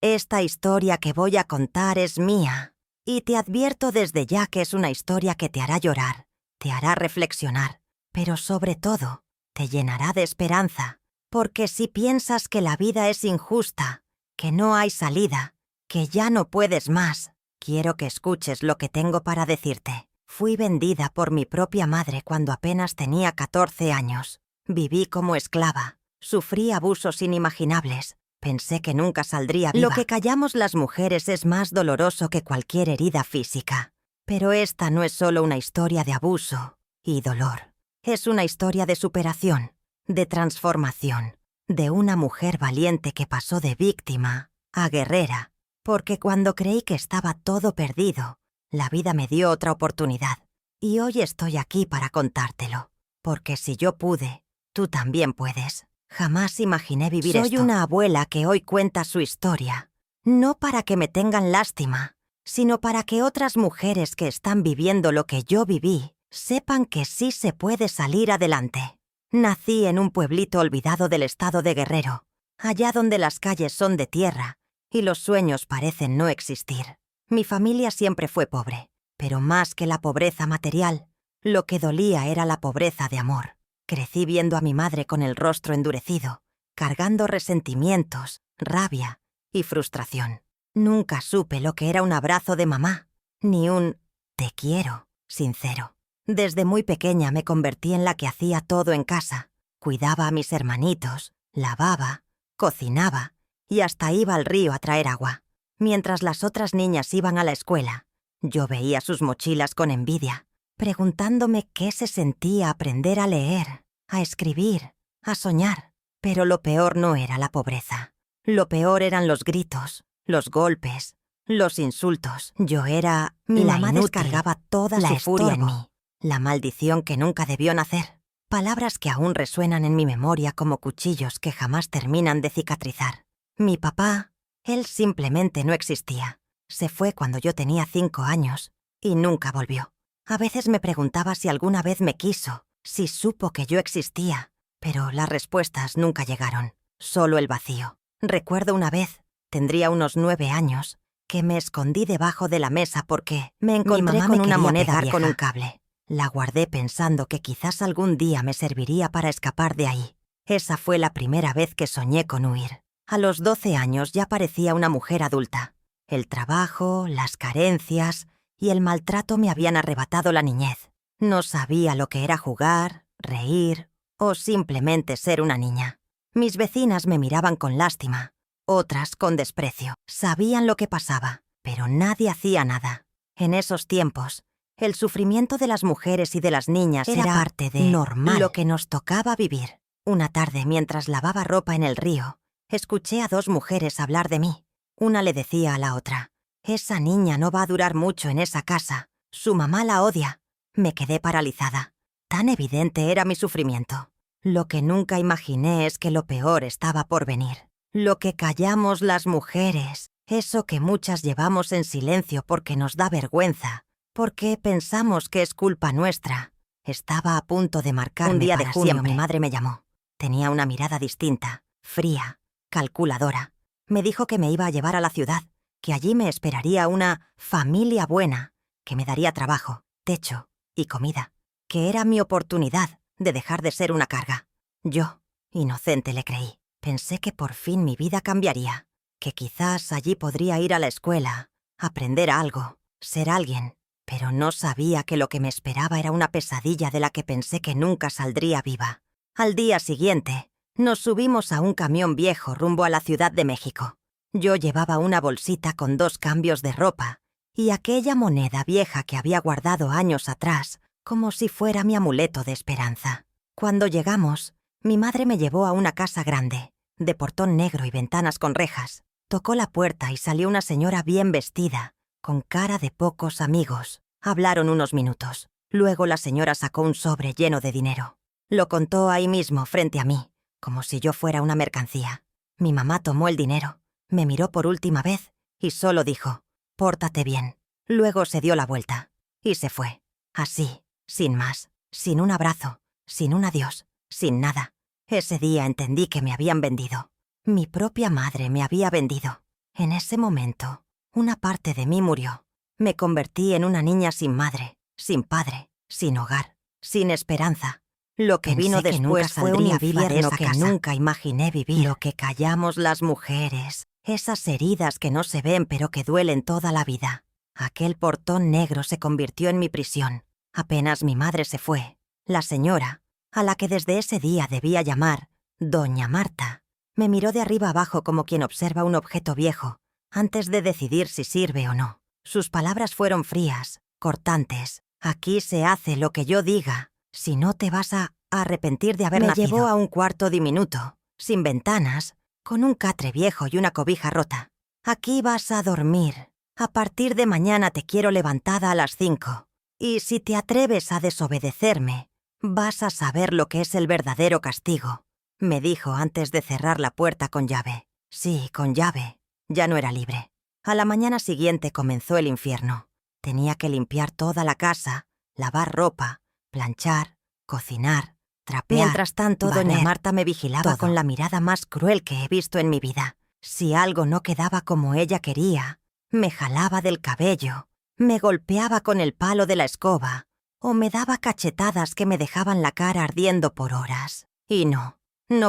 Esta historia que voy a contar es mía, y te advierto desde ya que es una historia que te hará llorar, te hará reflexionar, pero sobre todo, te llenará de esperanza, porque si piensas que la vida es injusta, que no hay salida, que ya no puedes más, quiero que escuches lo que tengo para decirte. Fui vendida por mi propia madre cuando apenas tenía 14 años. Viví como esclava, sufrí abusos inimaginables. Pensé que nunca saldría viva. Lo que callamos las mujeres es más doloroso que cualquier herida física. Pero esta no es solo una historia de abuso y dolor. Es una historia de superación, de transformación, de una mujer valiente que pasó de víctima a guerrera. Porque cuando creí que estaba todo perdido, la vida me dio otra oportunidad. Y hoy estoy aquí para contártelo. Porque si yo pude, tú también puedes. Jamás imaginé vivir esto. Soy una abuela que hoy cuenta su historia, no para que me tengan lástima, sino para que otras mujeres que están viviendo lo que yo viví sepan que sí se puede salir adelante. Nací en un pueblito olvidado del estado de Guerrero, allá donde las calles son de tierra y los sueños parecen no existir. Mi familia siempre fue pobre, pero más que la pobreza material, lo que dolía era la pobreza de amor. Crecí viendo a mi madre con el rostro endurecido, cargando resentimientos, rabia y frustración. Nunca supe lo que era un abrazo de mamá, ni un «te quiero» sincero. Desde muy pequeña me convertí en la que hacía todo en casa. Cuidaba a mis hermanitos, lavaba, cocinaba y hasta iba al río a traer agua. Mientras las otras niñas iban a la escuela, yo veía sus mochilas con envidia, preguntándome qué se sentía aprender a leer, a escribir, a soñar. Pero lo peor no era la pobreza. Lo peor eran los gritos, los golpes, los insultos. Yo era mi mamá descargaba toda su furia en mí, la maldición que nunca debió nacer. Palabras que aún resuenan en mi memoria como cuchillos que jamás terminan de cicatrizar. Mi papá, él simplemente no existía. Se fue cuando yo tenía 5 años y nunca volvió. A veces me preguntaba si alguna vez me quiso, si supo que yo existía, pero las respuestas nunca llegaron, solo el vacío. Recuerdo una vez, tendría unos 9 años, que me escondí debajo de la mesa porque me encontré con una moneda con un cable. La guardé pensando que quizás algún día me serviría para escapar de ahí. Esa fue la primera vez que soñé con huir. A los 12 años ya parecía una mujer adulta. El trabajo, las carencias y el maltrato me habían arrebatado la niñez. No sabía lo que era jugar, reír o simplemente ser una niña. Mis vecinas me miraban con lástima, otras con desprecio. Sabían lo que pasaba, pero nadie hacía nada. En esos tiempos, el sufrimiento de las mujeres y de las niñas era parte de normal, lo que nos tocaba vivir. Una tarde, mientras lavaba ropa en el río, escuché a 2 mujeres hablar de mí. Una le decía a la otra: «Esa niña no va a durar mucho en esa casa. Su mamá la odia». Me quedé paralizada. Tan evidente era mi sufrimiento. Lo que nunca imaginé es que lo peor estaba por venir. Lo que callamos las mujeres, eso que muchas llevamos en silencio porque nos da vergüenza, porque pensamos que es culpa nuestra, estaba a punto de marcarme. Un día de junio mi madre me llamó. Tenía una mirada distinta, fría, calculadora. Me dijo que me iba a llevar a la ciudad, que allí me esperaría una familia buena, que me daría trabajo, techo y comida, que era mi oportunidad de dejar de ser una carga. Yo, inocente, le creí. Pensé que por fin mi vida cambiaría, que quizás allí podría ir a la escuela, aprender algo, ser alguien, pero no sabía que lo que me esperaba era una pesadilla de la que pensé que nunca saldría viva. Al día siguiente, nos subimos a un camión viejo rumbo a la Ciudad de México. Yo llevaba una bolsita con 2 cambios de ropa y aquella moneda vieja que había guardado años atrás, como si fuera mi amuleto de esperanza. Cuando llegamos, mi madre me llevó a una casa grande, de portón negro y ventanas con rejas. Tocó la puerta y salió una señora bien vestida, con cara de pocos amigos. Hablaron unos minutos. Luego la señora sacó un sobre lleno de dinero. Lo contó ahí mismo, frente a mí, como si yo fuera una mercancía. Mi mamá tomó el dinero, me miró por última vez y solo dijo: «Pórtate bien». Luego se dio la vuelta y se fue. Así, sin más, sin un abrazo, sin un adiós, sin nada. Ese día entendí que me habían vendido. Mi propia madre me había vendido. En ese momento, una parte de mí murió. Me convertí en una niña sin madre, sin padre, sin hogar, sin esperanza. Lo que vino después fue un infierno que nunca imaginé vivir. Lo que callamos las mujeres, esas heridas que no se ven pero que duelen toda la vida. Aquel portón negro se convirtió en mi prisión. Apenas mi madre se fue, la señora, a la que desde ese día debía llamar Doña Marta, me miró de arriba abajo como quien observa un objeto viejo, antes de decidir si sirve o no. Sus palabras fueron frías, cortantes. Aquí se hace lo que yo diga. Si no te vas a arrepentir de haber nacido. Me llevó a un cuarto diminuto, sin ventanas, con un catre viejo y una cobija rota. Aquí vas a dormir. A partir de mañana te quiero levantada a las 5. Y si te atreves a desobedecerme, vas a saber lo que es el verdadero castigo, me dijo antes de cerrar la puerta con llave. Sí, con llave. Ya no era libre. A la mañana siguiente comenzó el infierno. Tenía que limpiar toda la casa, lavar ropa, planchar, cocinar, trapear. Mientras tanto, doña Marta me vigilaba con la mirada más cruel que he visto en mi vida. Si algo no quedaba como ella quería, me jalaba del cabello, me golpeaba con el palo de la escoba o me daba cachetadas que me dejaban la cara ardiendo por horas. Y no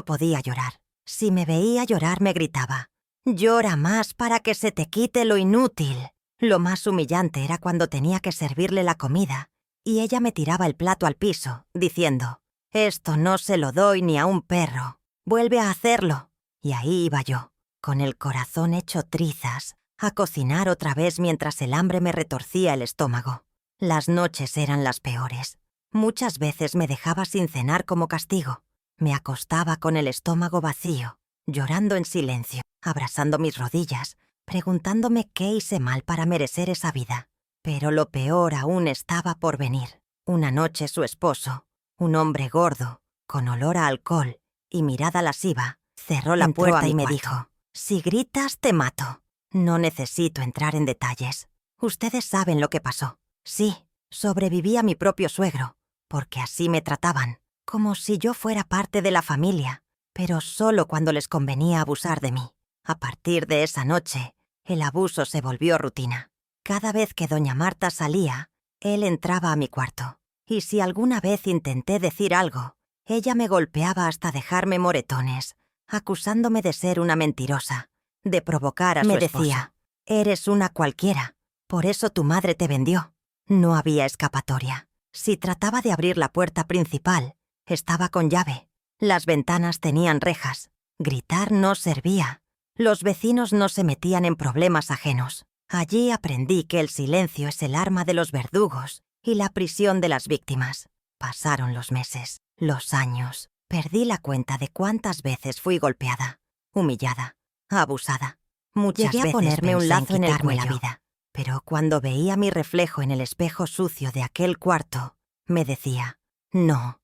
podía llorar. Si me veía llorar me gritaba: «Llora más para que se te quite lo inútil». Lo más humillante era cuando tenía que servirle la comida y ella me tiraba el plato al piso, diciendo: «Esto no se lo doy ni a un perro. Vuelve a hacerlo». Y ahí iba yo, con el corazón hecho trizas, a cocinar otra vez mientras el hambre me retorcía el estómago. Las noches eran las peores. Muchas veces me dejaba sin cenar como castigo. Me acostaba con el estómago vacío, llorando en silencio, abrazando mis rodillas, preguntándome qué hice mal para merecer esa vida. Pero lo peor aún estaba por venir. Una noche su esposo, un hombre gordo, con olor a alcohol y mirada lasciva, cerró la puerta y me dijo: «Si gritas, te mato». No necesito entrar en detalles. Ustedes saben lo que pasó. Sí, sobreviví a mi propio suegro, porque así me trataban, como si yo fuera parte de la familia, pero solo cuando les convenía abusar de mí. A partir de esa noche, el abuso se volvió rutina. Cada vez que doña Marta salía, él entraba a mi cuarto, y si alguna vez intenté decir algo, ella me golpeaba hasta dejarme moretones, acusándome de ser una mentirosa, de provocar a su esposo. Me decía: «Eres una cualquiera, por eso tu madre te vendió». No había escapatoria. Si trataba de abrir la puerta principal, estaba con llave. Las ventanas tenían rejas. Gritar no servía. Los vecinos no se metían en problemas ajenos. Allí aprendí que el silencio es el arma de los verdugos y la prisión de las víctimas. Pasaron los meses, los años. Perdí la cuenta de cuántas veces fui golpeada, humillada, abusada. Muchas veces a ponerme un lazo en el cuello. La vida. Pero cuando veía mi reflejo en el espejo sucio de aquel cuarto, me decía: «No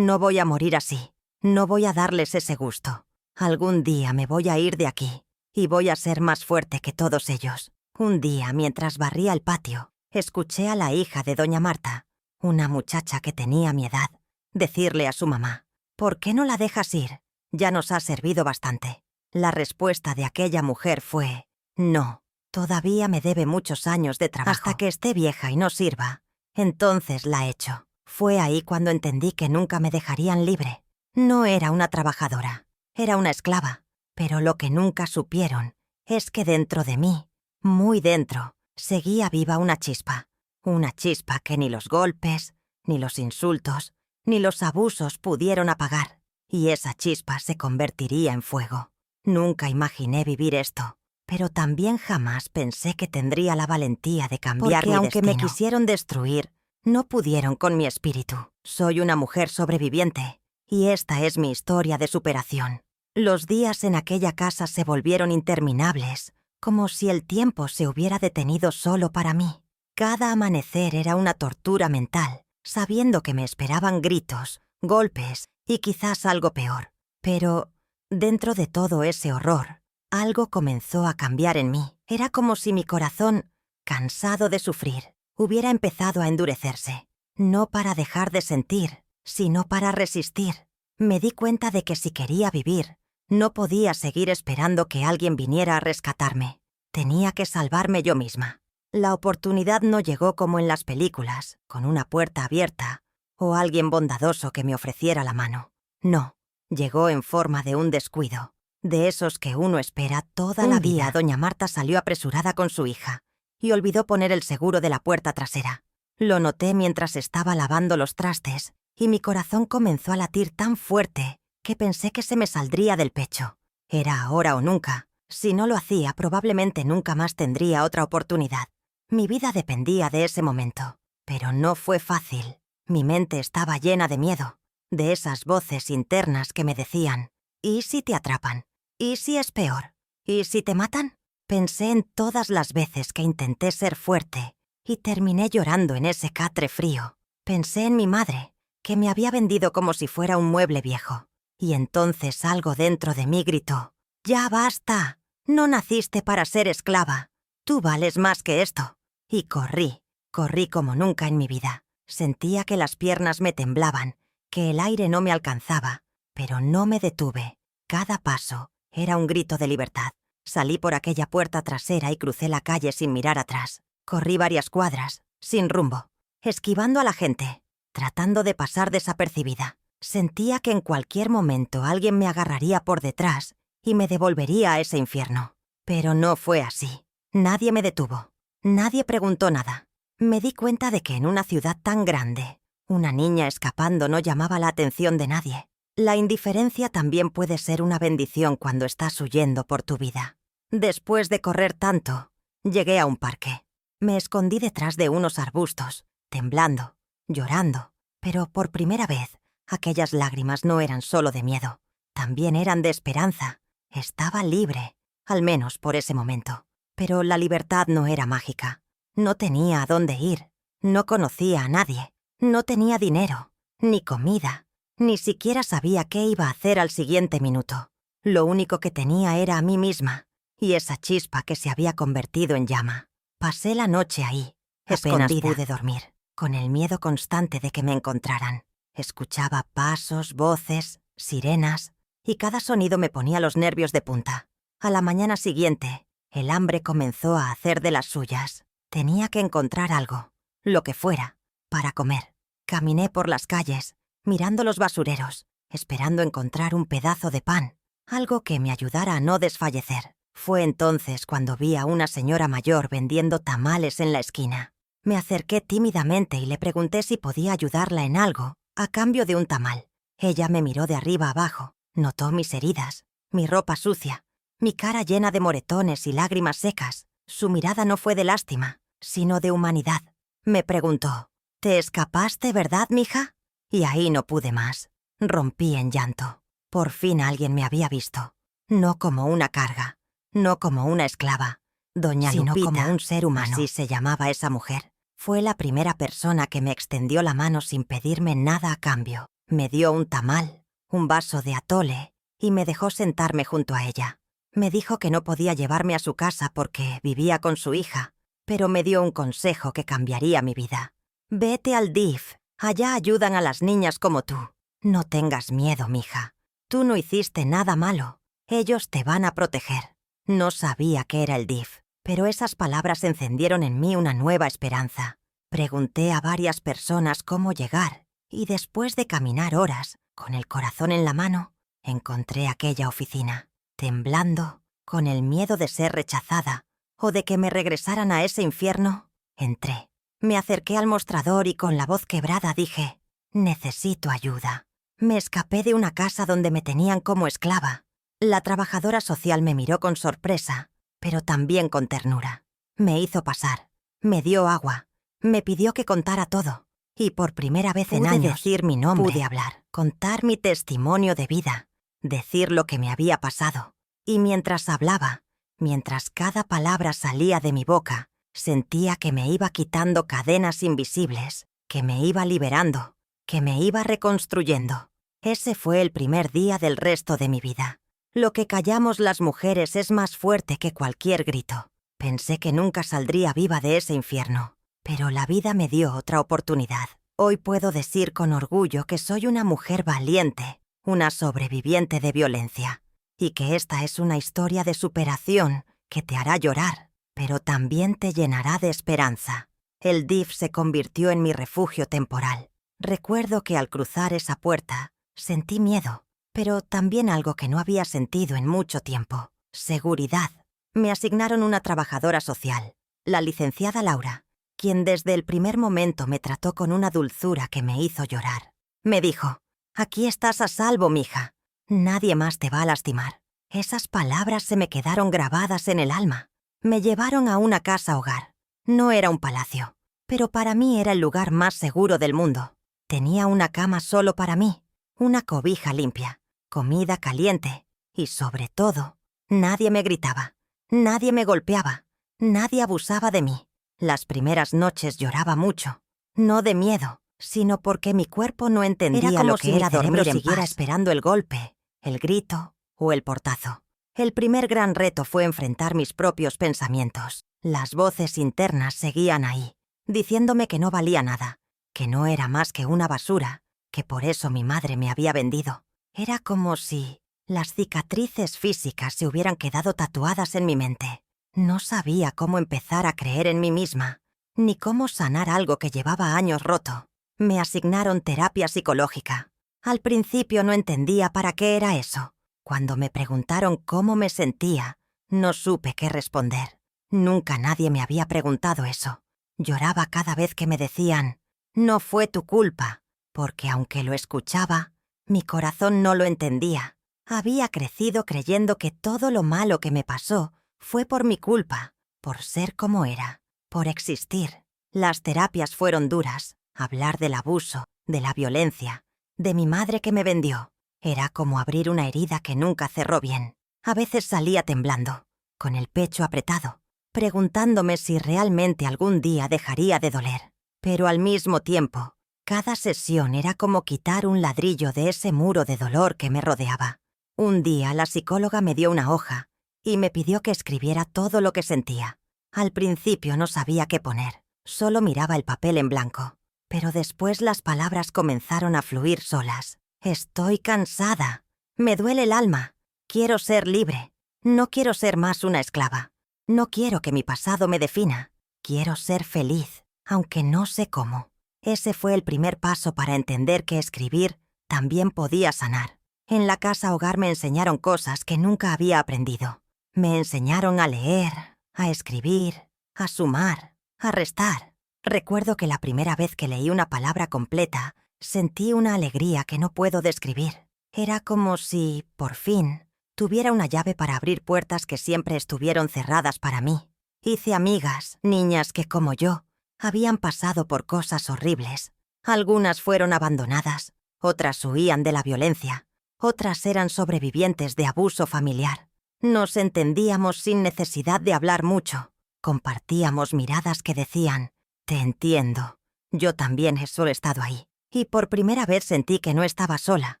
voy a morir así. No voy a darles ese gusto. Algún día me voy a ir de aquí y voy a ser más fuerte que todos ellos». Un día, mientras barría el patio, escuché a la hija de doña Marta, una muchacha que tenía mi edad, decirle a su mamá: «¿Por qué no la dejas ir? Ya nos ha servido bastante». La respuesta de aquella mujer fue: «No, todavía me debe muchos años de trabajo. Hasta que esté vieja y no sirva, entonces la echo». Fue ahí cuando entendí que nunca me dejarían libre. No era una trabajadora, era una esclava. Pero lo que nunca supieron es que dentro de mí, muy dentro, seguía viva una chispa. Una chispa que ni los golpes, ni los insultos, ni los abusos pudieron apagar. Y esa chispa se convertiría en fuego. Nunca imaginé vivir esto, pero también jamás pensé que tendría la valentía de cambiar mi destino. Porque aunque me quisieron destruir, no pudieron con mi espíritu. Soy una mujer sobreviviente, y esta es mi historia de superación. Los días en aquella casa se volvieron interminables, como si el tiempo se hubiera detenido solo para mí. Cada amanecer era una tortura mental, sabiendo que me esperaban gritos, golpes y quizás algo peor. Pero dentro de todo ese horror, algo comenzó a cambiar en mí. Era como si mi corazón, cansado de sufrir, hubiera empezado a endurecerse. No para dejar de sentir, sino para resistir. Me di cuenta de que si quería vivir, no podía seguir esperando que alguien viniera a rescatarme. Tenía que salvarme yo misma. La oportunidad no llegó como en las películas, con una puerta abierta o alguien bondadoso que me ofreciera la mano. No, llegó en forma de un descuido, de esos que uno espera toda la vida. Un día, doña Marta salió apresurada con su hija y olvidó poner el seguro de la puerta trasera. Lo noté mientras estaba lavando los trastes y mi corazón comenzó a latir tan fuerte que pensé que se me saldría del pecho. Era ahora o nunca. Si no lo hacía, probablemente nunca más tendría otra oportunidad. Mi vida dependía de ese momento. Pero no fue fácil. Mi mente estaba llena de miedo, de esas voces internas que me decían: ¿y si te atrapan? ¿Y si es peor? ¿Y si te matan? Pensé en todas las veces que intenté ser fuerte y terminé llorando en ese catre frío. Pensé en mi madre, que me había vendido como si fuera un mueble viejo. Y entonces algo dentro de mí gritó: «¡Ya basta! No naciste para ser esclava. Tú vales más que esto». Y corrí como nunca en mi vida. Sentía que las piernas me temblaban, que el aire no me alcanzaba, pero no me detuve. Cada paso era un grito de libertad. Salí por aquella puerta trasera y crucé la calle sin mirar atrás. Corrí varias cuadras, sin rumbo, esquivando a la gente, tratando de pasar desapercibida. Sentía que en cualquier momento alguien me agarraría por detrás y me devolvería a ese infierno. Pero no fue así. Nadie me detuvo. Nadie preguntó nada. Me di cuenta de que en una ciudad tan grande, una niña escapando no llamaba la atención de nadie. La indiferencia también puede ser una bendición cuando estás huyendo por tu vida. Después de correr tanto, llegué a un parque. Me escondí detrás de unos arbustos, temblando, llorando, pero por primera vez, aquellas lágrimas no eran solo de miedo, también eran de esperanza. Estaba libre, al menos por ese momento. Pero la libertad no era mágica. No tenía a dónde ir, no conocía a nadie, no tenía dinero, ni comida, ni siquiera sabía qué iba a hacer al siguiente minuto. Lo único que tenía era a mí misma y esa chispa que se había convertido en llama. Pasé la noche ahí, apenas pude dormir, con el miedo constante de que me encontraran. Escuchaba pasos, voces, sirenas, y cada sonido me ponía los nervios de punta. A la mañana siguiente, el hambre comenzó a hacer de las suyas. Tenía que encontrar algo, lo que fuera, para comer. Caminé por las calles, mirando los basureros, esperando encontrar un pedazo de pan, algo que me ayudara a no desfallecer. Fue entonces cuando vi a una señora mayor vendiendo tamales en la esquina. Me acerqué tímidamente y le pregunté si podía ayudarla en algo a cambio de un tamal. Ella me miró de arriba abajo, notó mis heridas, mi ropa sucia, mi cara llena de moretones y lágrimas secas. Su mirada no fue de lástima, sino de humanidad. Me preguntó: «¿Te escapaste, verdad, mija?» Y ahí no pude más. Rompí en llanto. Por fin alguien me había visto. No como una carga, no como una esclava. Doña Lupita, sino como un ser humano. Así se llamaba esa mujer. Fue la primera persona que me extendió la mano sin pedirme nada a cambio. Me dio un tamal, un vaso de atole y me dejó sentarme junto a ella. Me dijo que no podía llevarme a su casa porque vivía con su hija, pero me dio un consejo que cambiaría mi vida. «Vete al DIF, allá ayudan a las niñas como tú. No tengas miedo, mija. Tú no hiciste nada malo. Ellos te van a proteger». No sabía qué era el DIF, pero esas palabras encendieron en mí una nueva esperanza. Pregunté a varias personas cómo llegar, y después de caminar horas, con el corazón en la mano, encontré aquella oficina. Temblando, con el miedo de ser rechazada o de que me regresaran a ese infierno, entré. Me acerqué al mostrador y con la voz quebrada dije: «Necesito ayuda». Me escapé de una casa donde me tenían como esclava. La trabajadora social me miró con sorpresa, pero también con ternura. Me hizo pasar, me dio agua, me pidió que contara todo. Y por primera vez en años decir mi nombre, pude hablar, contar mi testimonio de vida, decir lo que me había pasado. Y mientras hablaba, mientras cada palabra salía de mi boca, sentía que me iba quitando cadenas invisibles, que me iba liberando, que me iba reconstruyendo. Ese fue el primer día del resto de mi vida. Lo que callamos las mujeres es más fuerte que cualquier grito. Pensé que nunca saldría viva de ese infierno, pero la vida me dio otra oportunidad. Hoy puedo decir con orgullo que soy una mujer valiente, una sobreviviente de violencia, y que esta es una historia de superación que te hará llorar, pero también te llenará de esperanza. El DIF se convirtió en mi refugio temporal. Recuerdo que al cruzar esa puerta sentí miedo, pero también algo que no había sentido en mucho tiempo: seguridad. Me asignaron una trabajadora social, la licenciada Laura, quien desde el primer momento me trató con una dulzura que me hizo llorar. Me dijo: «Aquí estás a salvo, mija. Nadie más te va a lastimar». Esas palabras se me quedaron grabadas en el alma. Me llevaron a una casa hogar. No era un palacio, pero para mí era el lugar más seguro del mundo. Tenía una cama solo para mí, una cobija limpia, comida caliente y, sobre todo, nadie me gritaba, nadie me golpeaba, nadie abusaba de mí. Las primeras noches lloraba mucho, no de miedo, sino porque mi cuerpo no entendía lo que era dormir en paz, esperando el golpe, el grito o el portazo. El primer gran reto fue enfrentar mis propios pensamientos. Las voces internas seguían ahí, diciéndome que no valía nada, que no era más que una basura, que por eso mi madre me había vendido. Era como si las cicatrices físicas se hubieran quedado tatuadas en mi mente. No sabía cómo empezar a creer en mí misma, ni cómo sanar algo que llevaba años roto. Me asignaron terapia psicológica. Al principio no entendía para qué era eso. Cuando me preguntaron cómo me sentía, no supe qué responder. Nunca nadie me había preguntado eso. Lloraba cada vez que me decían: «No fue tu culpa», porque aunque lo escuchaba, mi corazón no lo entendía. Había crecido creyendo que todo lo malo que me pasó fue por mi culpa, por ser como era, por existir. Las terapias fueron duras. Hablar del abuso, de la violencia, de mi madre que me vendió, era como abrir una herida que nunca cerró bien. A veces salía temblando, con el pecho apretado, preguntándome si realmente algún día dejaría de doler. Pero al mismo tiempo, cada sesión era como quitar un ladrillo de ese muro de dolor que me rodeaba. Un día la psicóloga me dio una hoja y me pidió que escribiera todo lo que sentía. Al principio no sabía qué poner, solo miraba el papel en blanco. Pero después las palabras comenzaron a fluir solas. Estoy cansada. Me duele el alma. Quiero ser libre. No quiero ser más una esclava. No quiero que mi pasado me defina. Quiero ser feliz, aunque no sé cómo. Ese fue el primer paso para entender que escribir también podía sanar. En la casa hogar me enseñaron cosas que nunca había aprendido. Me enseñaron a leer, a escribir, a sumar, a restar. Recuerdo que la primera vez que leí una palabra completa, sentí una alegría que no puedo describir. Era como si, por fin, tuviera una llave para abrir puertas que siempre estuvieron cerradas para mí. Hice amigas, niñas que, como yo, habían pasado por cosas horribles. Algunas fueron abandonadas, otras huían de la violencia, otras eran sobrevivientes de abuso familiar. Nos entendíamos sin necesidad de hablar mucho. Compartíamos miradas que decían: «Te entiendo. Yo también he solo estado ahí». Y por primera vez sentí que no estaba sola.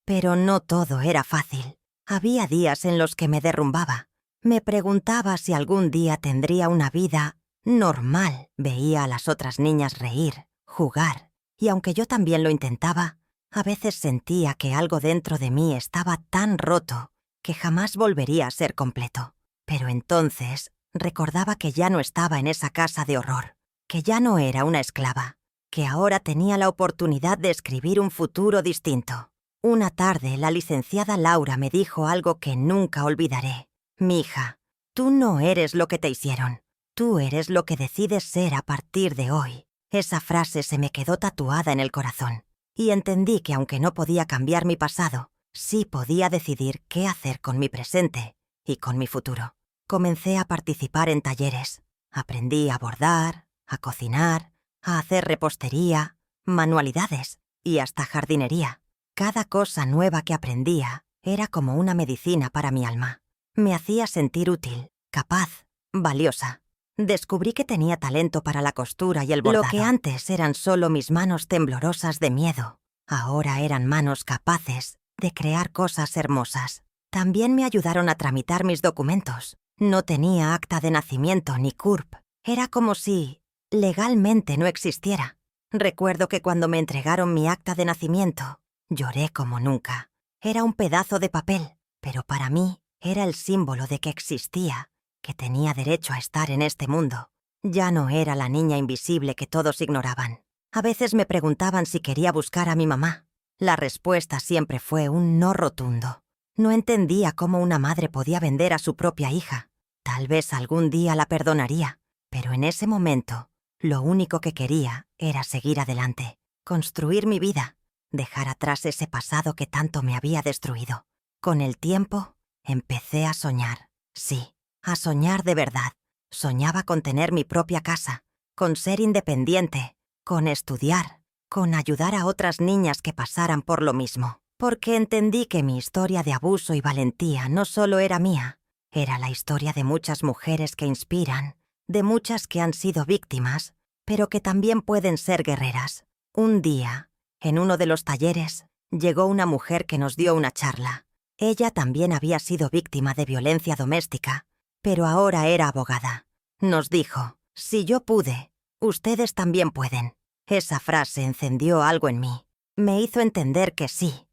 Pero no todo era fácil. Había días en los que me derrumbaba. Me preguntaba si algún día tendría una vida normal. Veía a las otras niñas reír, jugar. Y aunque yo también lo intentaba, a veces sentía que algo dentro de mí estaba tan roto que jamás volvería a ser completo. Pero entonces recordaba que ya no estaba en esa casa de horror, que ya no era una esclava, que ahora tenía la oportunidad de escribir un futuro distinto. Una tarde, la licenciada Laura me dijo algo que nunca olvidaré. «Mija, tú no eres lo que te hicieron. Tú eres lo que decides ser a partir de hoy». Esa frase se me quedó tatuada en el corazón. Y entendí que aunque no podía cambiar mi pasado, sí podía decidir qué hacer con mi presente y con mi futuro. Comencé a participar en talleres. Aprendí a bordar, a cocinar, a hacer repostería, manualidades y hasta jardinería. Cada cosa nueva que aprendía era como una medicina para mi alma. Me hacía sentir útil, capaz, valiosa. Descubrí que tenía talento para la costura y el bordado. Lo que antes eran solo mis manos temblorosas de miedo, ahora eran manos capaces de crear cosas hermosas. También me ayudaron a tramitar mis documentos. No tenía acta de nacimiento ni CURP. Era como si legalmente no existiera. Recuerdo que cuando me entregaron mi acta de nacimiento, lloré como nunca. Era un pedazo de papel, pero para mí era el símbolo de que existía que tenía derecho a estar en este mundo. Ya no era la niña invisible que todos ignoraban. A veces me preguntaban si quería buscar a mi mamá. La respuesta siempre fue un no rotundo. No entendía cómo una madre podía vender a su propia hija. Tal vez algún día la perdonaría, pero en ese momento, lo único que quería era seguir adelante, construir mi vida, dejar atrás ese pasado que tanto me había destruido. Con el tiempo, empecé a soñar. Sí, a soñar de verdad. Soñaba con tener mi propia casa, con ser independiente, con estudiar, con ayudar a otras niñas que pasaran por lo mismo. Porque entendí que mi historia de abuso y valentía no solo era mía, era la historia de muchas mujeres que inspiran, de muchas que han sido víctimas, pero que también pueden ser guerreras. Un día, en uno de los talleres, llegó una mujer que nos dio una charla. Ella también había sido víctima de violencia doméstica, pero ahora era abogada. Nos dijo, si yo pude, ustedes también pueden. Esa frase encendió algo en mí. Me hizo entender que sí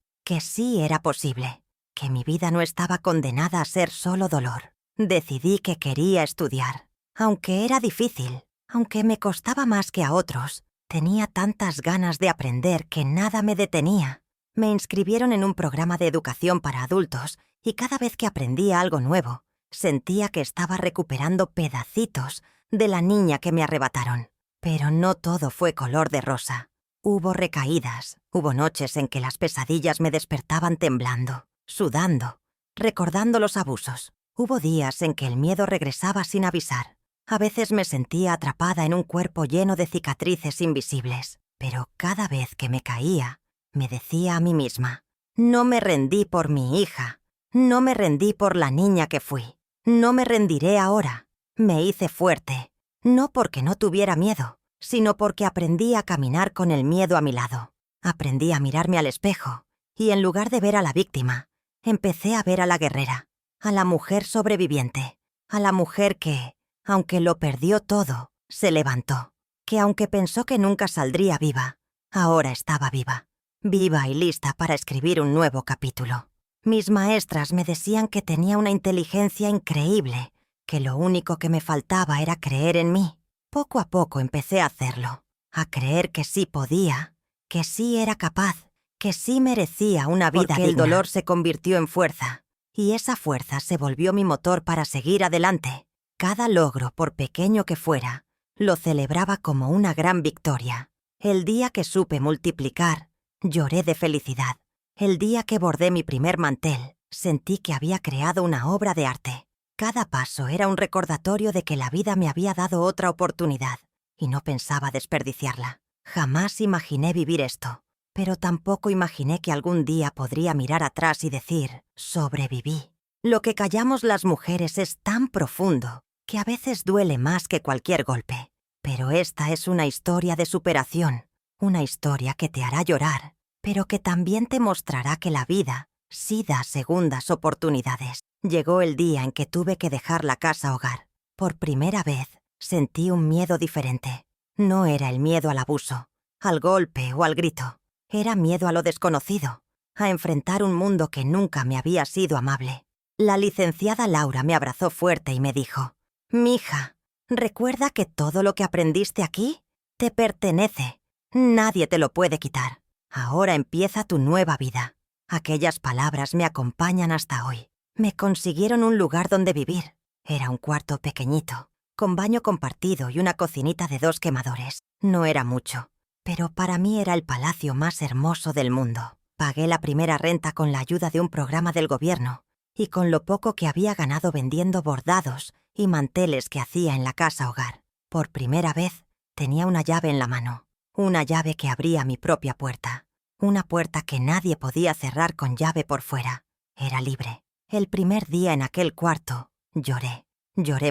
era posible, que mi vida no estaba condenada a ser solo dolor. Decidí que quería estudiar. Aunque era difícil, aunque me costaba más que a otros, tenía tantas ganas de aprender que nada me detenía. Me inscribieron en un programa de educación para adultos y cada vez que aprendía algo nuevo, sentía que estaba recuperando pedacitos de la niña que me arrebataron. Pero no todo fue color de rosa. Hubo recaídas, hubo noches en que las pesadillas me despertaban temblando, sudando, recordando los abusos. Hubo días en que el miedo regresaba sin avisar. A veces me sentía atrapada en un cuerpo lleno de cicatrices invisibles, pero cada vez que me caía, me decía a mí misma, no me rendí por mi hija, no me rendí por la niña que fui, no me rendiré ahora. Me hice fuerte, no porque no tuviera miedo, sino porque aprendí a caminar con el miedo a mi lado. Aprendí a mirarme al espejo y en lugar de ver a la víctima, empecé a ver a la guerrera, a la mujer sobreviviente, a la mujer que, aunque lo perdió todo, se levantó, que aunque pensó que nunca saldría viva, ahora estaba viva, viva y lista para escribir un nuevo capítulo. Mis maestras me decían que tenía una inteligencia increíble, que lo único que me faltaba era creer en mí. Poco a poco empecé a hacerlo, a creer que sí podía, que sí era capaz, que sí merecía una vida digna. Porque el dolor se convirtió en fuerza, y esa fuerza se volvió mi motor para seguir adelante. Cada logro, por pequeño que fuera, lo celebraba como una gran victoria. El día que supe multiplicar, lloré de felicidad. El día que bordé mi primer mantel, sentí que había creado una obra de arte. Cada paso era un recordatorio de que la vida me había dado otra oportunidad, y no pensaba desperdiciarla. Jamás imaginé vivir esto, pero tampoco imaginé que algún día podría mirar atrás y decir, sobreviví. Lo que callamos las mujeres es tan profundo que a veces duele más que cualquier golpe. Pero esta es una historia de superación, una historia que te hará llorar, pero que también te mostrará que la vida sí da segundas oportunidades. Llegó el día en que tuve que dejar la casa hogar. Por primera vez sentí un miedo diferente. No era el miedo al abuso, al golpe o al grito. Era miedo a lo desconocido, a enfrentar un mundo que nunca me había sido amable. La licenciada Laura me abrazó fuerte y me dijo, «Mija, recuerda que todo lo que aprendiste aquí te pertenece. Nadie te lo puede quitar. Ahora empieza tu nueva vida». Aquellas palabras me acompañan hasta hoy. Me consiguieron un lugar donde vivir. Era un cuarto pequeñito, con baño compartido y una cocinita de 2 quemadores. No era mucho, pero para mí era el palacio más hermoso del mundo. Pagué la primera renta con la ayuda de un programa del gobierno y con lo poco que había ganado vendiendo bordados y manteles que hacía en la casa hogar. Por primera vez tenía una llave en la mano, una llave que abría mi propia puerta, una puerta que nadie podía cerrar con llave por fuera. Era libre. El primer día en aquel cuarto, lloré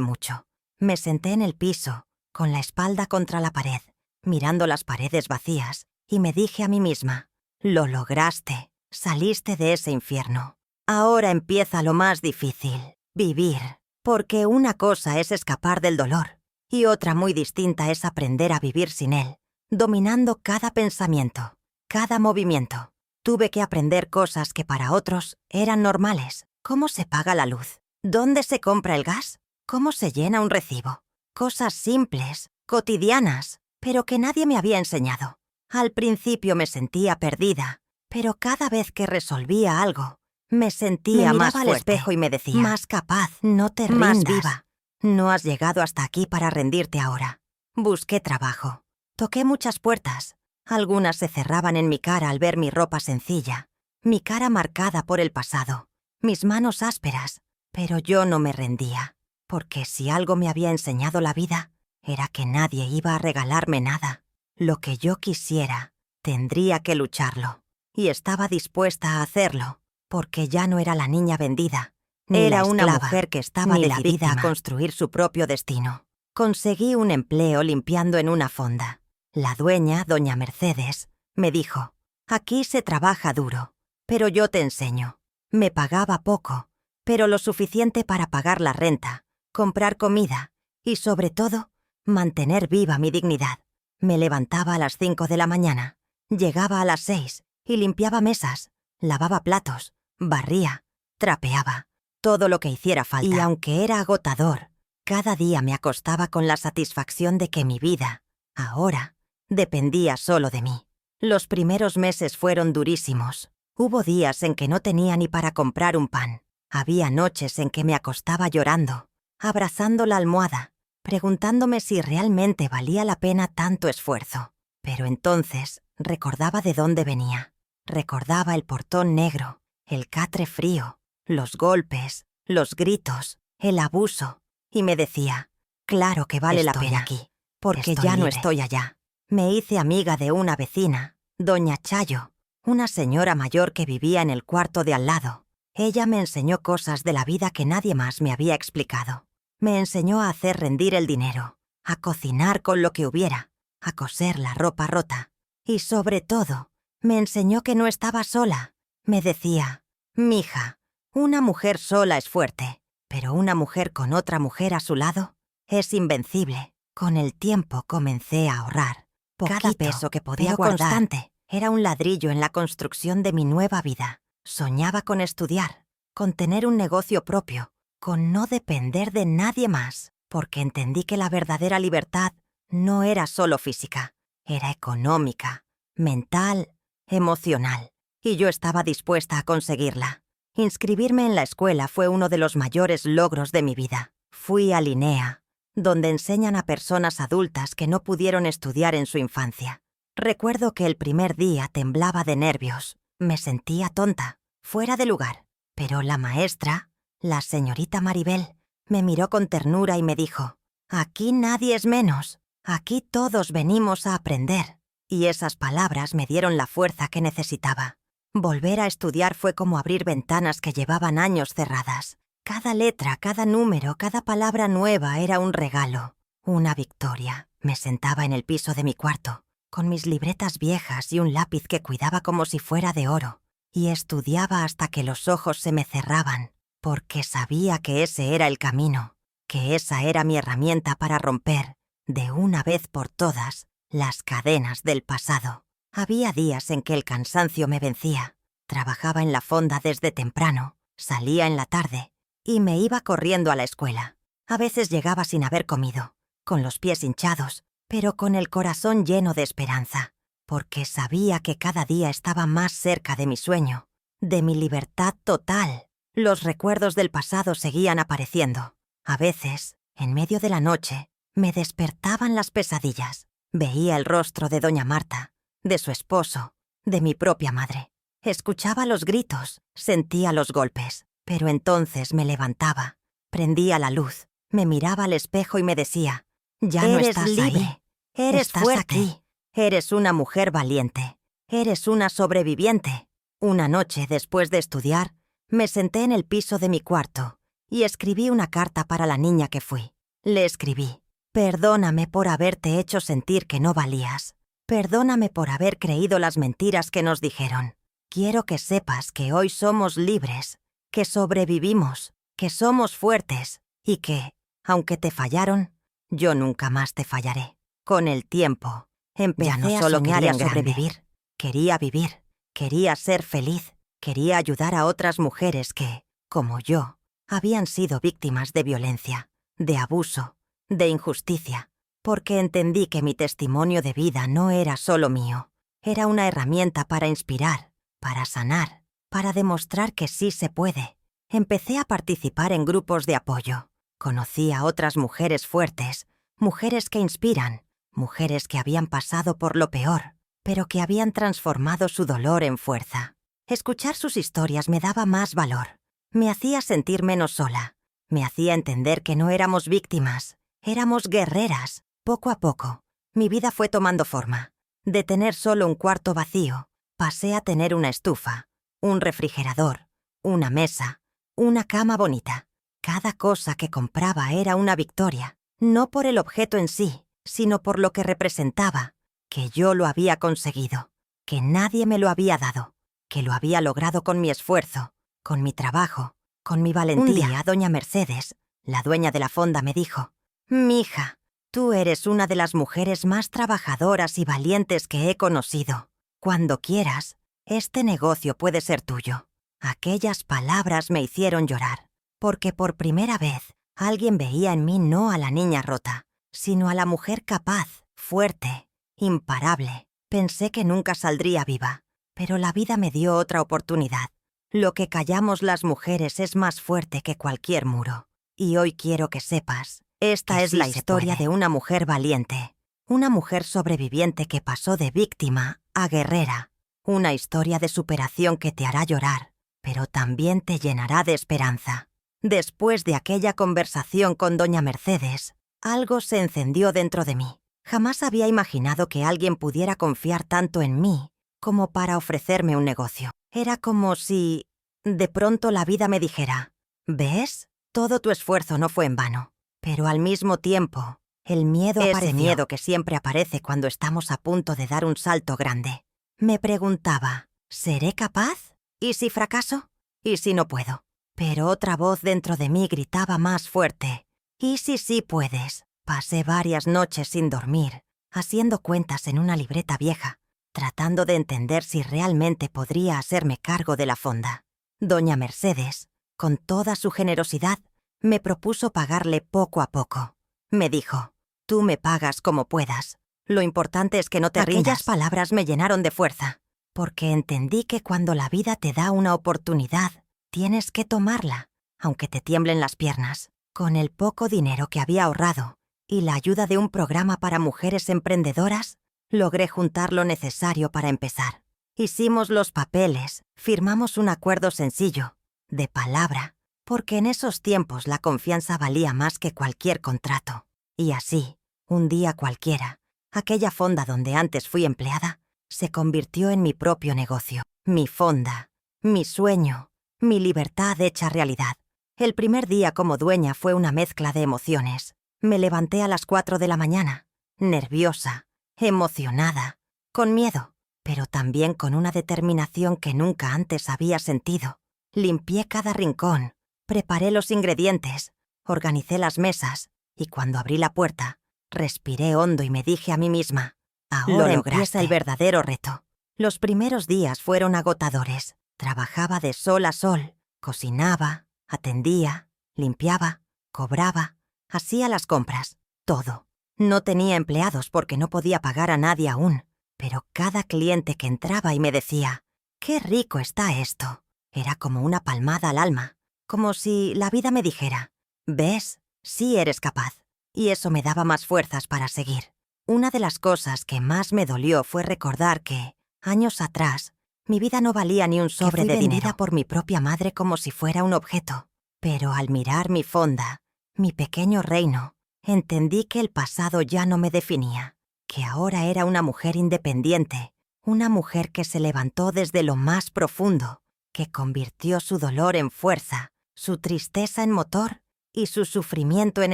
mucho. Me senté en el piso, con la espalda contra la pared, mirando las paredes vacías, y me dije a mí misma, «Lo lograste, saliste de ese infierno. Ahora empieza lo más difícil, vivir». Porque una cosa es escapar del dolor, y otra muy distinta es aprender a vivir sin él, dominando cada pensamiento, cada movimiento. Tuve que aprender cosas que para otros eran normales. ¿Cómo se paga la luz? ¿Dónde se compra el gas? ¿Cómo se llena un recibo? Cosas simples, cotidianas, pero que nadie me había enseñado. Al principio me sentía perdida, pero cada vez que resolvía algo, me sentía más fuerte, al espejo y me decía, más capaz, no te rindas, más viva. No has llegado hasta aquí para rendirte ahora. Busqué trabajo. Toqué muchas puertas. Algunas se cerraban en mi cara al ver mi ropa sencilla, mi cara marcada por el pasado, mis manos ásperas, pero yo no me rendía, porque si algo me había enseñado la vida, era que nadie iba a regalarme nada. Lo que yo quisiera, tendría que lucharlo, y estaba dispuesta a hacerlo, porque ya no era la niña vendida, era una mujer que estaba decidida a construir su propio destino. Conseguí un empleo limpiando en una fonda. La dueña, doña Mercedes, me dijo, aquí se trabaja duro, pero yo te enseño. Me pagaba poco, pero lo suficiente para pagar la renta, comprar comida y, sobre todo, mantener viva mi dignidad. Me levantaba a las 5 de la mañana, llegaba a las 6 y limpiaba mesas, lavaba platos, barría, trapeaba, todo lo que hiciera falta. Y aunque era agotador, cada día me acostaba con la satisfacción de que mi vida, ahora, dependía solo de mí. Los primeros meses fueron durísimos. Hubo días en que no tenía ni para comprar un pan. Había noches en que me acostaba llorando, abrazando la almohada, preguntándome si realmente valía la pena tanto esfuerzo. Pero entonces recordaba de dónde venía. Recordaba el portón negro, el catre frío, los golpes, los gritos, el abuso, y me decía, claro que vale la pena aquí, porque ya no estoy allá. Me hice amiga de una vecina, doña Chayo, una señora mayor que vivía en el cuarto de al lado. Ella me enseñó cosas de la vida que nadie más me había explicado. Me enseñó a hacer rendir el dinero, a cocinar con lo que hubiera, a coser la ropa rota. Y sobre todo, me enseñó que no estaba sola. Me decía, mija, una mujer sola es fuerte, pero una mujer con otra mujer a su lado es invencible. Con el tiempo comencé a ahorrar. Cada peso que podía guardar constante era un ladrillo en la construcción de mi nueva vida. Soñaba con estudiar, con tener un negocio propio, con no depender de nadie más, porque entendí que la verdadera libertad no era solo física, era económica, mental, emocional, y yo estaba dispuesta a conseguirla. Inscribirme en la escuela fue uno de los mayores logros de mi vida. Fui a Linea, donde enseñan a personas adultas que no pudieron estudiar en su infancia. Recuerdo que el primer día temblaba de nervios, me sentía tonta, fuera de lugar, pero la maestra, la señorita Maribel, me miró con ternura y me dijo, aquí nadie es menos, aquí todos venimos a aprender. Y esas palabras me dieron la fuerza que necesitaba. Volver a estudiar fue como abrir ventanas que llevaban años cerradas. Cada letra, cada número, cada palabra nueva era un regalo, una victoria. Me sentaba en el piso de mi cuarto, con mis libretas viejas y un lápiz que cuidaba como si fuera de oro, y estudiaba hasta que los ojos se me cerraban, porque sabía que ese era el camino, que esa era mi herramienta para romper, de una vez por todas, las cadenas del pasado. Había días en que el cansancio me vencía. Trabajaba en la fonda desde temprano, salía en la tarde, y me iba corriendo a la escuela. A veces llegaba sin haber comido, con los pies hinchados, pero con el corazón lleno de esperanza, porque sabía que cada día estaba más cerca de mi sueño, de mi libertad total. Los recuerdos del pasado seguían apareciendo. A veces, en medio de la noche, me despertaban las pesadillas. Veía el rostro de doña Marta, de su esposo, de mi propia madre. Escuchaba los gritos, sentía los golpes. Pero entonces me levantaba, prendía la luz, me miraba al espejo y me decía, ya no estás libre, ahí, eres fuerte, aquí, eres una mujer valiente, eres una sobreviviente. Una noche, después de estudiar, me senté en el piso de mi cuarto y escribí una carta para la niña que fui. Le escribí, perdóname por haberte hecho sentir que no valías, perdóname por haber creído las mentiras que nos dijeron. Quiero que sepas que hoy somos libres, que sobrevivimos, que somos fuertes y que, aunque te fallaron, yo nunca más te fallaré. Con el tiempo, empecé a soñar en sobrevivir. Quería vivir, quería ser feliz, quería ayudar a otras mujeres que, como yo, habían sido víctimas de violencia, de abuso, de injusticia, porque entendí que mi testimonio de vida no era solo mío, era una herramienta para inspirar, para sanar, para demostrar que sí se puede. Empecé a participar en grupos de apoyo. Conocí a otras mujeres fuertes, mujeres que inspiran, mujeres que habían pasado por lo peor, pero que habían transformado su dolor en fuerza. Escuchar sus historias me daba más valor. Me hacía sentir menos sola. Me hacía entender que no éramos víctimas, éramos guerreras. Poco a poco, mi vida fue tomando forma. De tener solo un cuarto vacío, pasé a tener una estufa, un refrigerador, una mesa, una cama bonita. Cada cosa que compraba era una victoria, no por el objeto en sí, sino por lo que representaba, que yo lo había conseguido, que nadie me lo había dado, que lo había logrado con mi esfuerzo, con mi trabajo, con mi valentía. Un día, doña Mercedes, la dueña de la fonda, me dijo: «Mija, tú eres una de las mujeres más trabajadoras y valientes que he conocido. Cuando quieras, este negocio puede ser tuyo». Aquellas palabras me hicieron llorar, porque por primera vez alguien veía en mí no a la niña rota, sino a la mujer capaz, fuerte, imparable. Pensé que nunca saldría viva, pero la vida me dio otra oportunidad. Lo que callamos las mujeres es más fuerte que cualquier muro. Y hoy quiero que sepas, esta es la historia de una mujer valiente, una mujer sobreviviente que pasó de víctima a guerrera, una historia de superación que te hará llorar, pero también te llenará de esperanza. Después de aquella conversación con doña Mercedes, algo se encendió dentro de mí. Jamás había imaginado que alguien pudiera confiar tanto en mí como para ofrecerme un negocio. Era como si, de pronto, la vida me dijera: «¿Ves? Todo tu esfuerzo no fue en vano». Pero al mismo tiempo, el miedo apareció. Ese miedo que siempre aparece cuando estamos a punto de dar un salto grande. Me preguntaba: ¿seré capaz? ¿Y si fracaso? ¿Y si no puedo? Pero otra voz dentro de mí gritaba más fuerte: «¿Y si sí puedes?». Pasé varias noches sin dormir, haciendo cuentas en una libreta vieja, tratando de entender si realmente podría hacerme cargo de la fonda. Doña Mercedes, con toda su generosidad, me propuso pagarle poco a poco. Me dijo: «Tú me pagas como puedas. Lo importante es que no te rindas». Aquellas palabras me llenaron de fuerza, porque entendí que cuando la vida te da una oportunidad, tienes que tomarla, aunque te tiemblen las piernas. Con el poco dinero que había ahorrado y la ayuda de un programa para mujeres emprendedoras, logré juntar lo necesario para empezar. Hicimos los papeles, firmamos un acuerdo sencillo, de palabra, porque en esos tiempos la confianza valía más que cualquier contrato. Y así, un día cualquiera, aquella fonda donde antes fui empleada se convirtió en mi propio negocio, mi fonda, mi sueño, mi libertad hecha realidad. El primer día como dueña fue una mezcla de emociones. Me levanté a las 4 de la mañana, nerviosa, emocionada, con miedo, pero también con una determinación que nunca antes había sentido. Limpié cada rincón, preparé los ingredientes, organicé las mesas, y cuando abrí la puerta, respiré hondo y me dije a mí misma: «Ahora empieza el verdadero reto». Los primeros días fueron agotadores. Trabajaba de sol a sol, cocinaba, atendía, limpiaba, cobraba, hacía las compras, todo. No tenía empleados porque no podía pagar a nadie aún, pero cada cliente que entraba y me decía: «¡Qué rico está esto!», era como una palmada al alma, como si la vida me dijera: «¿Ves? Sí eres capaz». Y eso me daba más fuerzas para seguir. Una de las cosas que más me dolió fue recordar que, años atrás, mi vida no valía ni un sobre de dinero. Fui vendida por mi propia madre como si fuera un objeto. Pero al mirar mi fonda, mi pequeño reino, entendí que el pasado ya no me definía, que ahora era una mujer independiente, una mujer que se levantó desde lo más profundo, que convirtió su dolor en fuerza, su tristeza en motor y su sufrimiento en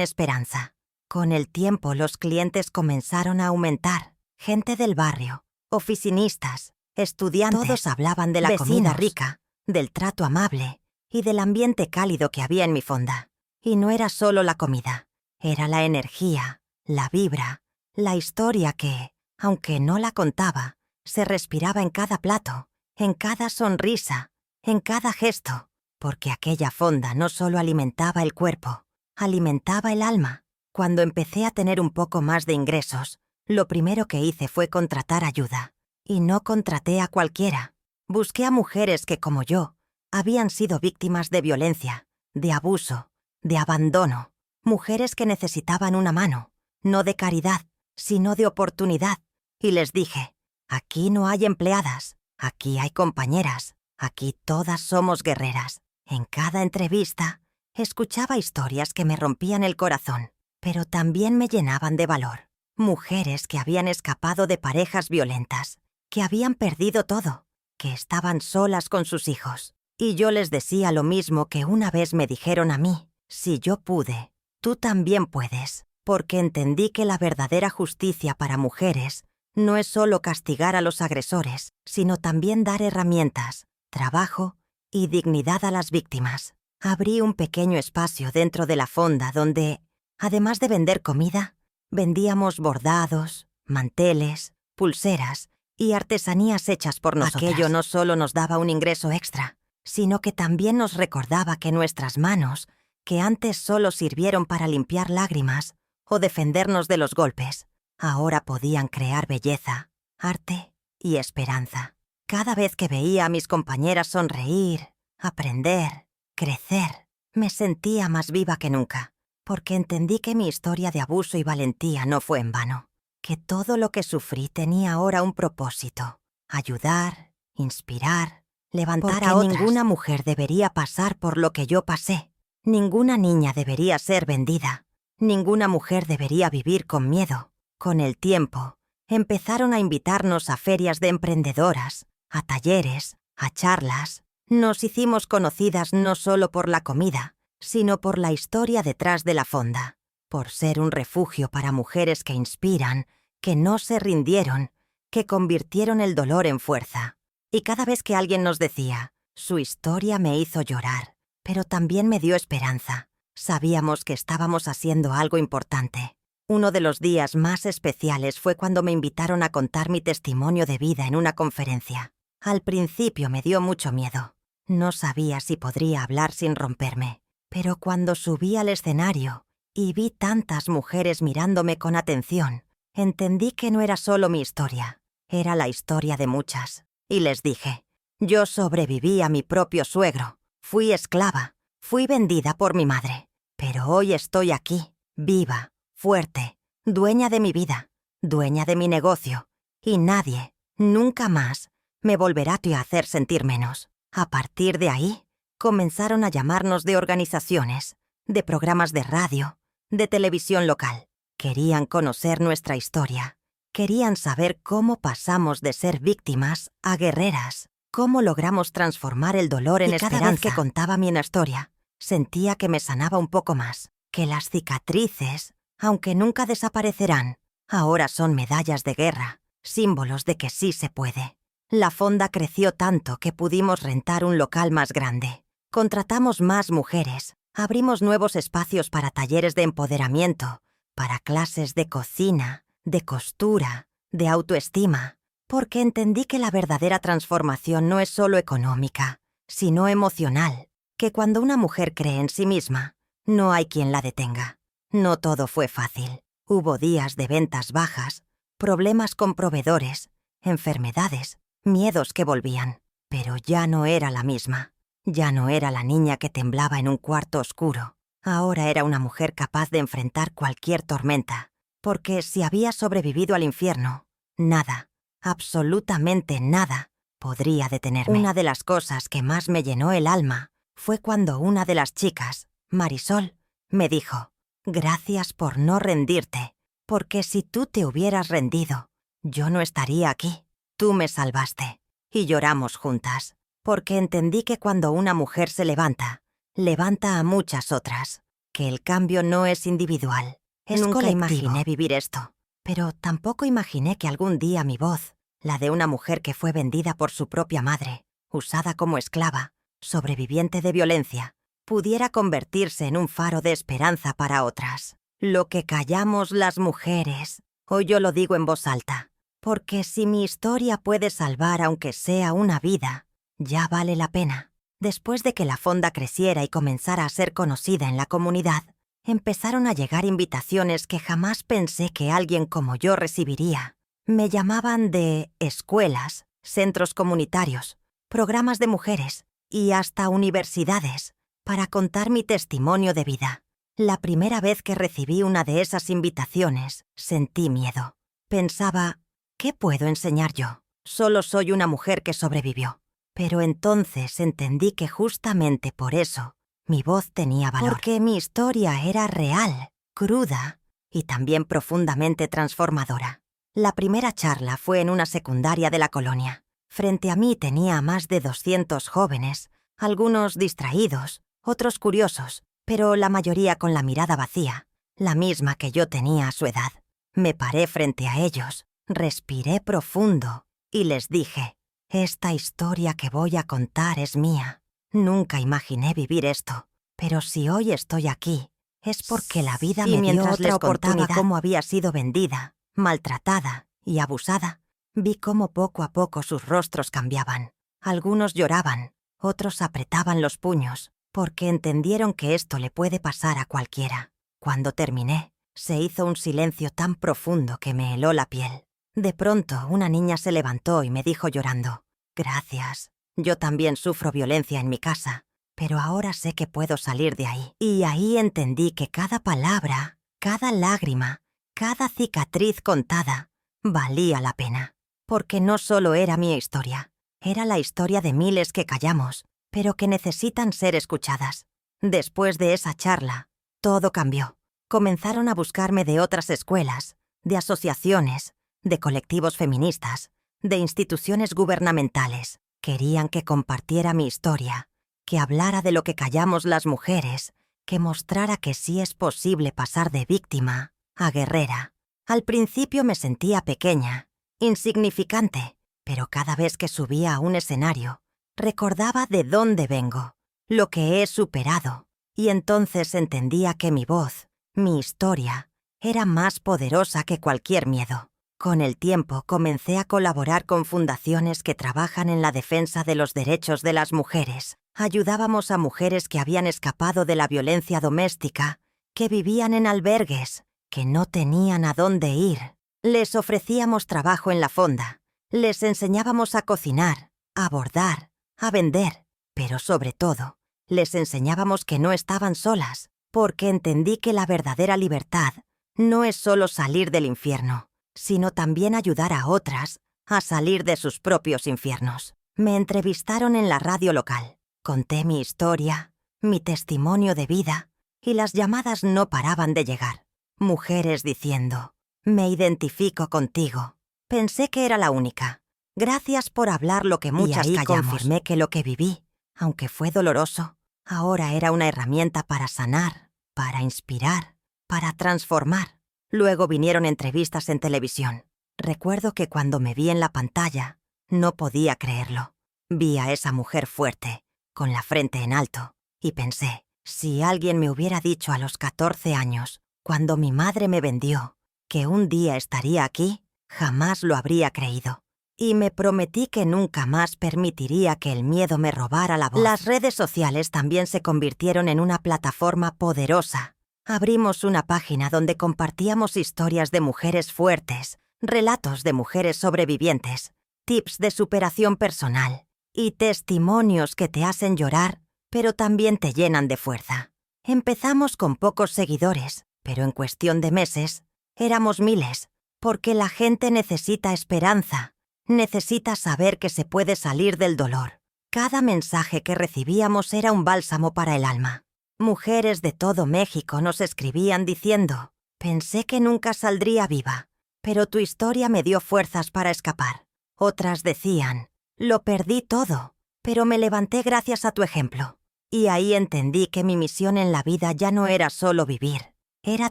esperanza. Con el tiempo los clientes comenzaron a aumentar, gente del barrio, oficinistas, estudiantes. Todos hablaban de la vecinos, comida rica, del trato amable y del ambiente cálido que había en mi fonda. Y no era solo la comida, era la energía, la vibra, la historia que, aunque no la contaba, se respiraba en cada plato, en cada sonrisa, en cada gesto, porque aquella fonda no solo alimentaba el cuerpo, alimentaba el alma. Cuando empecé a tener un poco más de ingresos, lo primero que hice fue contratar ayuda. Y no contraté a cualquiera. Busqué a mujeres que, como yo, habían sido víctimas de violencia, de abuso, de abandono. Mujeres que necesitaban una mano, no de caridad, sino de oportunidad. Y les dije, aquí no hay empleadas, aquí hay compañeras, aquí todas somos guerreras. En cada entrevista, escuchaba historias que me rompían el corazón, pero también me llenaban de valor. Mujeres que habían escapado de parejas violentas, que habían perdido todo, que estaban solas con sus hijos. Y yo les decía lo mismo que una vez me dijeron a mí: si yo pude, tú también puedes, porque entendí que la verdadera justicia para mujeres no es solo castigar a los agresores, sino también dar herramientas, trabajo y dignidad a las víctimas. Abrí un pequeño espacio dentro de la fonda donde, además de vender comida, vendíamos bordados, manteles, pulseras y artesanías hechas por nosotras. Aquello no solo nos daba un ingreso extra, sino que también nos recordaba que nuestras manos, que antes solo sirvieron para limpiar lágrimas o defendernos de los golpes, ahora podían crear belleza, arte y esperanza. Cada vez que veía a mis compañeras sonreír, aprender, crecer, me sentía más viva que nunca, porque entendí que mi historia de abuso y valentía no fue en vano, que todo lo que sufrí tenía ahora un propósito: ayudar, inspirar, levantar a otras. Ninguna mujer debería pasar por lo que yo pasé. Ninguna niña debería ser vendida. Ninguna mujer debería vivir con miedo. Con el tiempo, empezaron a invitarnos a ferias de emprendedoras, a talleres, a charlas. Nos hicimos conocidas no solo por la comida, sino por la historia detrás de la fonda, por ser un refugio para mujeres que inspiran, que no se rindieron, que convirtieron el dolor en fuerza. Y cada vez que alguien nos decía, su historia me hizo llorar, pero también me dio esperanza. Sabíamos que estábamos haciendo algo importante. Uno de los días más especiales fue cuando me invitaron a contar mi testimonio de vida en una conferencia. Al principio me dio mucho miedo. No sabía si podría hablar sin romperme. Pero cuando subí al escenario y vi tantas mujeres mirándome con atención, entendí que no era solo mi historia, era la historia de muchas. Y les dije, yo sobreviví a mi propio suegro, fui esclava, fui vendida por mi madre, pero hoy estoy aquí, viva, fuerte, dueña de mi vida, dueña de mi negocio, y nadie, nunca más, me volverá a hacer sentir menos. A partir de ahí, comenzaron a llamarnos de organizaciones, de programas de radio, de televisión local. Querían conocer nuestra historia. Querían saber cómo pasamos de ser víctimas a guerreras, cómo logramos transformar el dolor en esperanza. Cada vez que contaba mi historia, sentía que me sanaba un poco más, que las cicatrices, aunque nunca desaparecerán, ahora son medallas de guerra, símbolos de que sí se puede. La fonda creció tanto que pudimos rentar un local más grande. Contratamos más mujeres, abrimos nuevos espacios para talleres de empoderamiento, para clases de cocina, de costura, de autoestima, porque entendí que la verdadera transformación no es solo económica, sino emocional, que cuando una mujer cree en sí misma, no hay quien la detenga. No todo fue fácil. Hubo días de ventas bajas, problemas con proveedores, enfermedades, miedos que volvían, pero ya no era la misma. Ya no era la niña que temblaba en un cuarto oscuro. Ahora era una mujer capaz de enfrentar cualquier tormenta, porque si había sobrevivido al infierno, nada, absolutamente nada, podría detenerme. Una de las cosas que más me llenó el alma fue cuando una de las chicas, Marisol, me dijo, gracias por no rendirte, porque si tú te hubieras rendido, yo no estaría aquí. Tú me salvaste. Y lloramos juntas, porque entendí que cuando una mujer se levanta, levanta a muchas otras, que el cambio no es individual, es colectivo. Nunca imaginé vivir esto, pero tampoco imaginé que algún día mi voz, la de una mujer que fue vendida por su propia madre, usada como esclava, sobreviviente de violencia, pudiera convertirse en un faro de esperanza para otras. Lo que callamos las mujeres, hoy yo lo digo en voz alta, porque si mi historia puede salvar aunque sea una vida, ya vale la pena. Después de que la fonda creciera y comenzara a ser conocida en la comunidad, Empezaron a llegar invitaciones que jamás pensé que alguien como yo recibiría. Me llamaban de escuelas, centros comunitarios, programas de mujeres y hasta universidades para contar mi testimonio de vida. La primera vez que recibí una de esas invitaciones, sentí miedo. Pensaba, ¿qué puedo enseñar yo? Solo soy una mujer que sobrevivió. Pero entonces entendí que justamente por eso mi voz tenía valor. Porque mi historia era real, cruda y también profundamente transformadora. La primera charla fue en una secundaria de la colonia. Frente a mí tenía a más de 200 jóvenes, algunos distraídos, otros curiosos, pero la mayoría con la mirada vacía, la misma que yo tenía a su edad. Me paré frente a ellos, respiré profundo y les dije, esta historia que voy a contar es mía. Nunca imaginé vivir esto, pero si hoy estoy aquí, es porque la vida me dio otra oportunidad. Cómo había sido vendida, maltratada y abusada, vi cómo poco a poco sus rostros cambiaban. Algunos lloraban, otros apretaban los puños, porque entendieron que esto le puede pasar a cualquiera. Cuando terminé, se hizo un silencio tan profundo que me heló la piel. De pronto, una niña se levantó y me dijo llorando, «Gracias. Yo también sufro violencia en mi casa, pero ahora sé que puedo salir de ahí». Y ahí entendí que cada palabra, cada lágrima, cada cicatriz contada, valía la pena. Porque no solo era mi historia, era la historia de miles que callamos, pero que necesitan ser escuchadas. Después de esa charla, todo cambió. Comenzaron a buscarme de otras escuelas, de asociaciones, de colectivos feministas, de instituciones gubernamentales. Querían que compartiera mi historia, que hablara de lo que callamos las mujeres, que mostrara que sí es posible pasar de víctima a guerrera. Al principio me sentía pequeña, insignificante, pero cada vez que subía a un escenario, recordaba de dónde vengo, lo que he superado, y entonces entendía que mi voz, mi historia, era más poderosa que cualquier miedo. Con el tiempo comencé a colaborar con fundaciones que trabajan en la defensa de los derechos de las mujeres. Ayudábamos a mujeres que habían escapado de la violencia doméstica, que vivían en albergues, que no tenían a dónde ir. Les ofrecíamos trabajo en la fonda, les enseñábamos a cocinar, a bordar, a vender, pero sobre todo, les enseñábamos que no estaban solas, porque entendí que la verdadera libertad no es solo salir del infierno, sino también ayudar a otras a salir de sus propios infiernos. Me entrevistaron en la radio local, conté mi historia, mi testimonio de vida, y las llamadas no paraban de llegar. Mujeres diciendo, «Me identifico contigo». Pensé que era la única. Gracias por hablar lo que muchas callamos. Y ahí confirmé que lo que viví, aunque fue doloroso, ahora era una herramienta para sanar, para inspirar, para transformar. Luego vinieron entrevistas en televisión. Recuerdo que cuando me vi en la pantalla, no podía creerlo. Vi a esa mujer fuerte, con la frente en alto, y pensé, si alguien me hubiera dicho a los 14 años, cuando mi madre me vendió, que un día estaría aquí, jamás lo habría creído. Y me prometí que nunca más permitiría que el miedo me robara la voz. Las redes sociales también se convirtieron en una plataforma poderosa. Abrimos una página donde compartíamos historias de mujeres fuertes, relatos de mujeres sobrevivientes, tips de superación personal y testimonios que te hacen llorar, pero también te llenan de fuerza. Empezamos con pocos seguidores, pero en cuestión de meses, éramos miles, porque la gente necesita esperanza, necesita saber que se puede salir del dolor. Cada mensaje que recibíamos era un bálsamo para el alma. Mujeres de todo México nos escribían diciendo, «Pensé que nunca saldría viva, pero tu historia me dio fuerzas para escapar». Otras decían, «Lo perdí todo, pero me levanté gracias a tu ejemplo». Y ahí entendí que mi misión en la vida ya no era solo vivir, era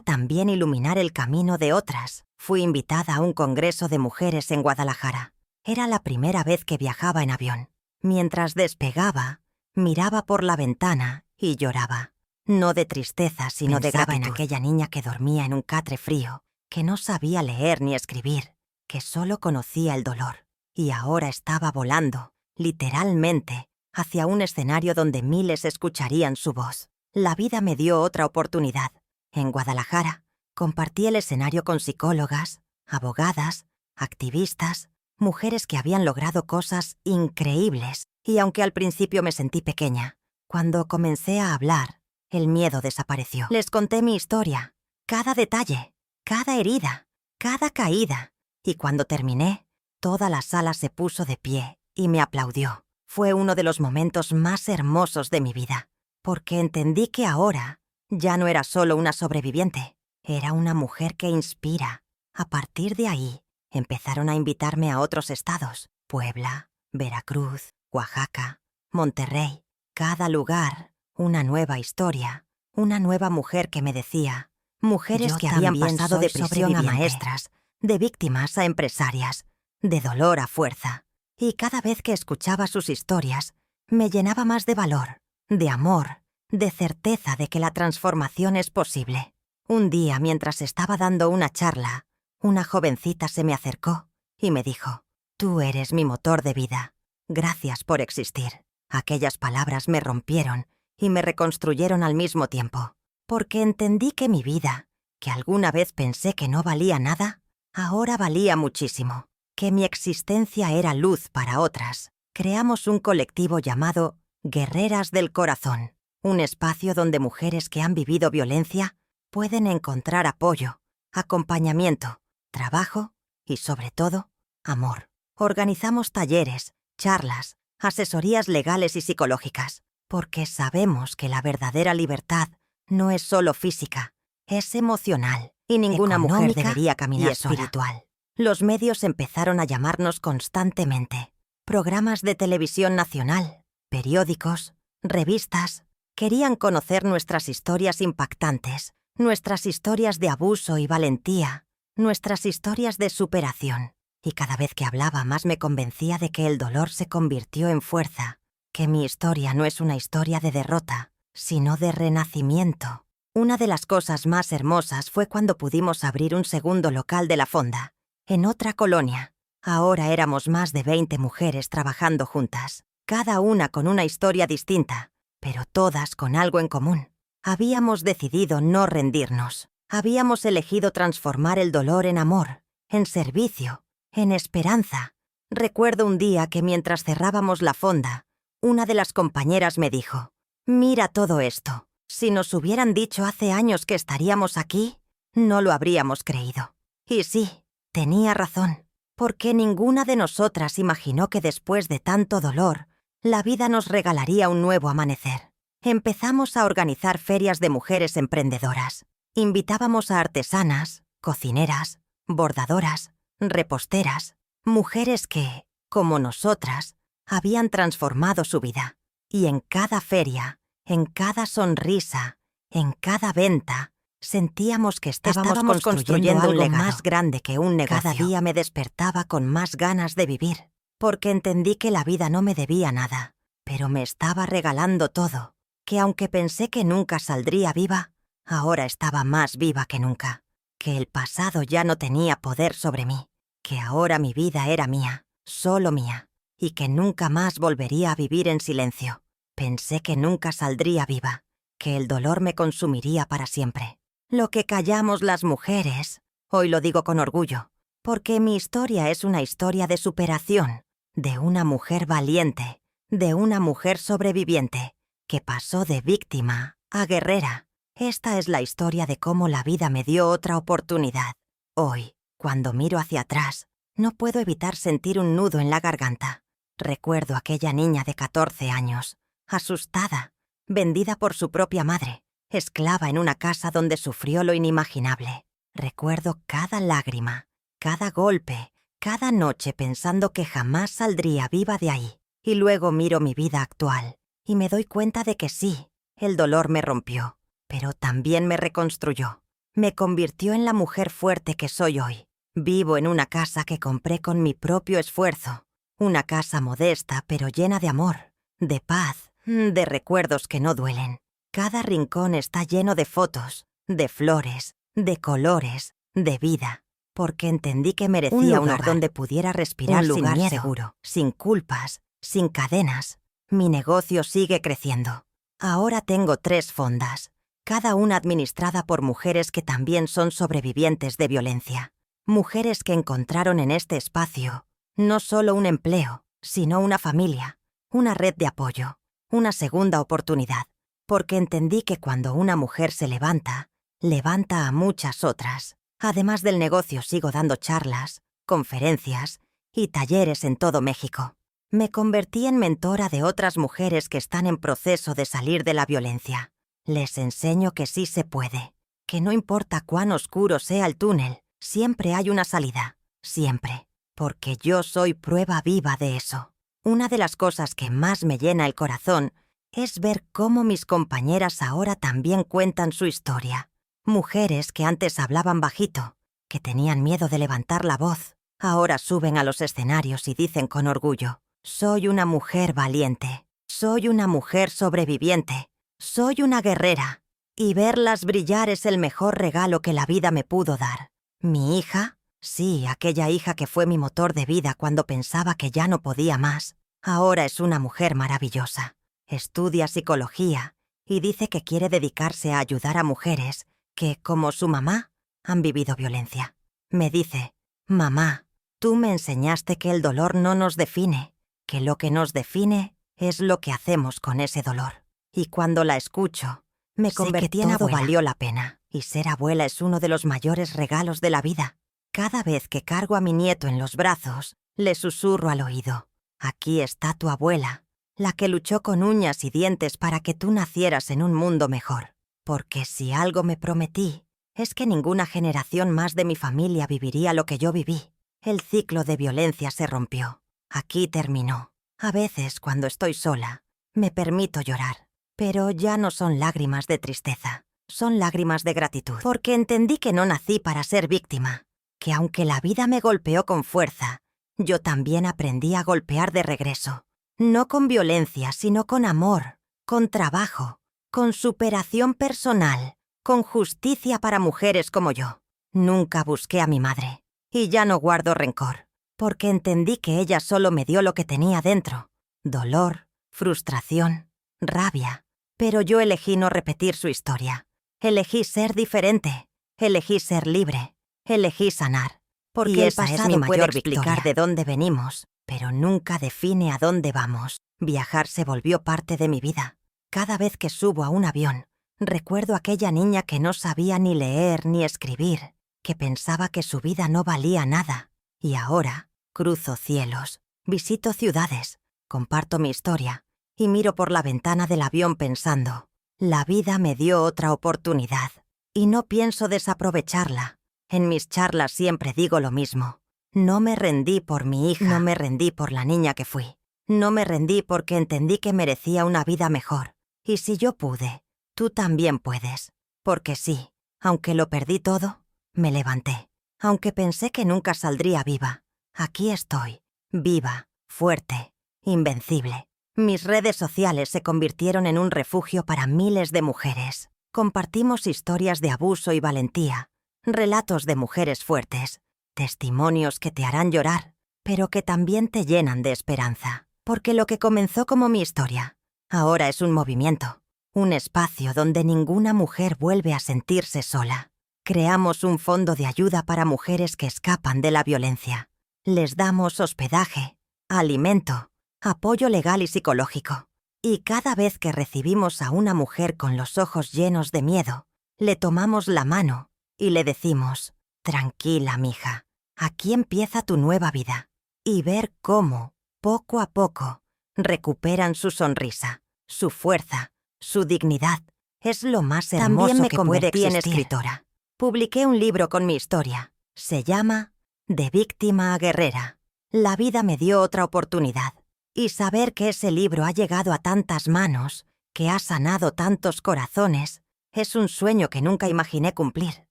también iluminar el camino de otras. Fui invitada a un congreso de mujeres en Guadalajara. Era la primera vez que viajaba en avión. Mientras despegaba, miraba por la ventana y lloraba. No de tristeza, sino de gratitud. Pensaba en aquella niña que dormía en un catre frío, que no sabía leer ni escribir, que solo conocía el dolor. Y ahora estaba volando, literalmente, hacia un escenario donde miles escucharían su voz. La vida me dio otra oportunidad. En Guadalajara, compartí el escenario con psicólogas, abogadas, activistas, mujeres que habían logrado cosas increíbles, y aunque al principio me sentí pequeña, cuando comencé a hablar, el miedo desapareció. Les conté mi historia, cada detalle, cada herida, cada caída, y cuando terminé, toda la sala se puso de pie y me aplaudió. Fue uno de los momentos más hermosos de mi vida, porque entendí que ahora ya no era solo una sobreviviente, era una mujer que inspira. A partir de ahí, empezaron a invitarme a otros estados: Puebla, Veracruz, Oaxaca, Monterrey. Cada lugar, una nueva historia, una nueva mujer que me decía, mujeres Yo que habían también pasado soy de prisión a sobreviviente. maestras, de víctimas a empresarias, de dolor a fuerza. Y cada vez que escuchaba sus historias, me llenaba más de valor, de amor, de certeza de que la transformación es posible. Un día, mientras estaba dando una charla, una jovencita se me acercó y me dijo, «Tú eres mi motor de vida. Gracias por existir». Aquellas palabras me rompieron y me reconstruyeron al mismo tiempo, porque entendí que mi vida, que alguna vez pensé que no valía nada, ahora valía muchísimo, que mi existencia era luz para otras. Creamos un colectivo llamado Guerreras del Corazón, un espacio donde mujeres que han vivido violencia pueden encontrar apoyo, acompañamiento, trabajo y, sobre todo, amor. Organizamos talleres, charlas, asesorías legales y psicológicas, porque sabemos que la verdadera libertad no es solo física, es emocional, y ninguna mujer debería caminar espiritual. Los medios empezaron a llamarnos constantemente. Programas de televisión nacional, periódicos, revistas, querían conocer nuestras historias impactantes, nuestras historias de abuso y valentía, nuestras historias de superación. Y cada vez que hablaba más me convencía de que el dolor se convirtió en fuerza, que mi historia no es una historia de derrota, sino de renacimiento. Una de las cosas más hermosas fue cuando pudimos abrir un segundo local de la fonda, en otra colonia. Ahora éramos más de 20 mujeres trabajando juntas, cada una con una historia distinta, pero todas con algo en común. Habíamos decidido no rendirnos. Habíamos elegido transformar el dolor en amor, en servicio, en esperanza. Recuerdo un día que mientras cerrábamos la fonda, una de las compañeras me dijo, «Mira todo esto. Si nos hubieran dicho hace años que estaríamos aquí, no lo habríamos creído». Y sí, tenía razón, porque ninguna de nosotras imaginó que después de tanto dolor, la vida nos regalaría un nuevo amanecer. Empezamos a organizar ferias de mujeres emprendedoras. Invitábamos a artesanas, cocineras, bordadoras, reposteras, mujeres que, como nosotras, habían transformado su vida. Y en cada feria, en cada sonrisa, en cada venta, sentíamos que estábamos construyendo algo más grande que un negocio. Cada día me despertaba con más ganas de vivir, porque entendí que la vida no me debía nada, pero me estaba regalando todo, que aunque pensé que nunca saldría viva, ahora estaba más viva que nunca, que el pasado ya no tenía poder sobre mí, que ahora mi vida era mía, solo mía, y que nunca más volvería a vivir en silencio. Pensé que nunca saldría viva, que el dolor me consumiría para siempre. Lo que callamos las mujeres, hoy lo digo con orgullo, porque mi historia es una historia de superación, de una mujer valiente, de una mujer sobreviviente, que pasó de víctima a guerrera. Esta es la historia de cómo la vida me dio otra oportunidad. Hoy, cuando miro hacia atrás, no puedo evitar sentir un nudo en la garganta. Recuerdo a aquella niña de 14 años, asustada, vendida por su propia madre, esclava en una casa donde sufrió lo inimaginable. Recuerdo cada lágrima, cada golpe, cada noche pensando que jamás saldría viva de ahí. Y luego miro mi vida actual y me doy cuenta de que sí, el dolor me rompió, pero también me reconstruyó. Me convirtió en la mujer fuerte que soy hoy. Vivo en una casa que compré con mi propio esfuerzo. Una casa modesta pero llena de amor, de paz, de recuerdos que no duelen. Cada rincón está lleno de fotos, de flores, de colores, de vida, porque entendí que merecía un lugar donde pudiera respirar sin miedo, seguro, sin culpas, sin cadenas. Mi negocio sigue creciendo. Ahora tengo 3 fondas, cada una administrada por mujeres que también son sobrevivientes de violencia. Mujeres que encontraron en este espacio no solo un empleo, sino una familia, una red de apoyo, una segunda oportunidad, porque entendí que cuando una mujer se levanta, levanta a muchas otras. Además del negocio, sigo dando charlas, conferencias y talleres en todo México. Me convertí en mentora de otras mujeres que están en proceso de salir de la violencia. Les enseño que sí se puede, que no importa cuán oscuro sea el túnel, siempre hay una salida, siempre, porque yo soy prueba viva de eso. Una de las cosas que más me llena el corazón es ver cómo mis compañeras ahora también cuentan su historia. Mujeres que antes hablaban bajito, que tenían miedo de levantar la voz, ahora suben a los escenarios y dicen con orgullo: soy una mujer valiente, soy una mujer sobreviviente, soy una guerrera. Y verlas brillar es el mejor regalo que la vida me pudo dar. Mi hija, sí, aquella hija que fue mi motor de vida cuando pensaba que ya no podía más, ahora es una mujer maravillosa. Estudia psicología y dice que quiere dedicarse a ayudar a mujeres que, como su mamá, han vivido violencia. Me dice: mamá, tú me enseñaste que el dolor no nos define, que lo que nos define es lo que hacemos con ese dolor. Y cuando la escucho, me convertí en abuela. Valió la pena, y ser abuela es uno de los mayores regalos de la vida. Cada vez que cargo a mi nieto en los brazos, le susurro al oído: aquí está tu abuela, la que luchó con uñas y dientes para que tú nacieras en un mundo mejor. Porque si algo me prometí, es que ninguna generación más de mi familia viviría lo que yo viví. El ciclo de violencia se rompió. Aquí terminó. A veces, cuando estoy sola, me permito llorar. Pero ya no son lágrimas de tristeza, son lágrimas de gratitud. Porque entendí que no nací para ser víctima, que aunque la vida me golpeó con fuerza, yo también aprendí a golpear de regreso. No con violencia, sino con amor, con trabajo, con superación personal, con justicia para mujeres como yo. Nunca busqué a mi madre, y ya no guardo rencor, porque entendí que ella solo me dio lo que tenía dentro: dolor, frustración, rabia. Pero yo elegí no repetir su historia. Elegí ser diferente, elegí ser libre, elegí sanar. Porque el pasado puede explicar de dónde venimos, pero nunca define a dónde vamos. Viajar se volvió parte de mi vida. Cada vez que subo a un avión, recuerdo a aquella niña que no sabía ni leer ni escribir, que pensaba que su vida no valía nada. Y ahora cruzo cielos, visito ciudades, comparto mi historia y miro por la ventana del avión pensando: la vida me dio otra oportunidad y no pienso desaprovecharla. En mis charlas siempre digo lo mismo: no me rendí por mi hija, no me rendí por la niña que fui, no me rendí porque entendí que merecía una vida mejor. Y si yo pude, tú también puedes. Porque sí, aunque lo perdí todo, me levanté. Aunque pensé que nunca saldría viva, aquí estoy, viva, fuerte, invencible. Mis redes sociales se convirtieron en un refugio para miles de mujeres. Compartimos historias de abuso y valentía, relatos de mujeres fuertes, testimonios que te harán llorar, pero que también te llenan de esperanza. Porque lo que comenzó como mi historia, ahora es un movimiento, un espacio donde ninguna mujer vuelve a sentirse sola. Creamos un fondo de ayuda para mujeres que escapan de la violencia. Les damos hospedaje, alimento, apoyo legal y psicológico. Y cada vez que recibimos a una mujer con los ojos llenos de miedo, le tomamos la mano y le decimos: tranquila, mija, aquí empieza tu nueva vida. Y ver cómo, poco a poco, recuperan su sonrisa, su fuerza, su dignidad, es lo más hermoso que puede existir. También me convertí en escritora. Publiqué un libro con mi historia. Se llama De víctima a guerrera. La vida me dio otra oportunidad. Y saber que ese libro ha llegado a tantas manos, que ha sanado tantos corazones, es un sueño que nunca imaginé cumplir.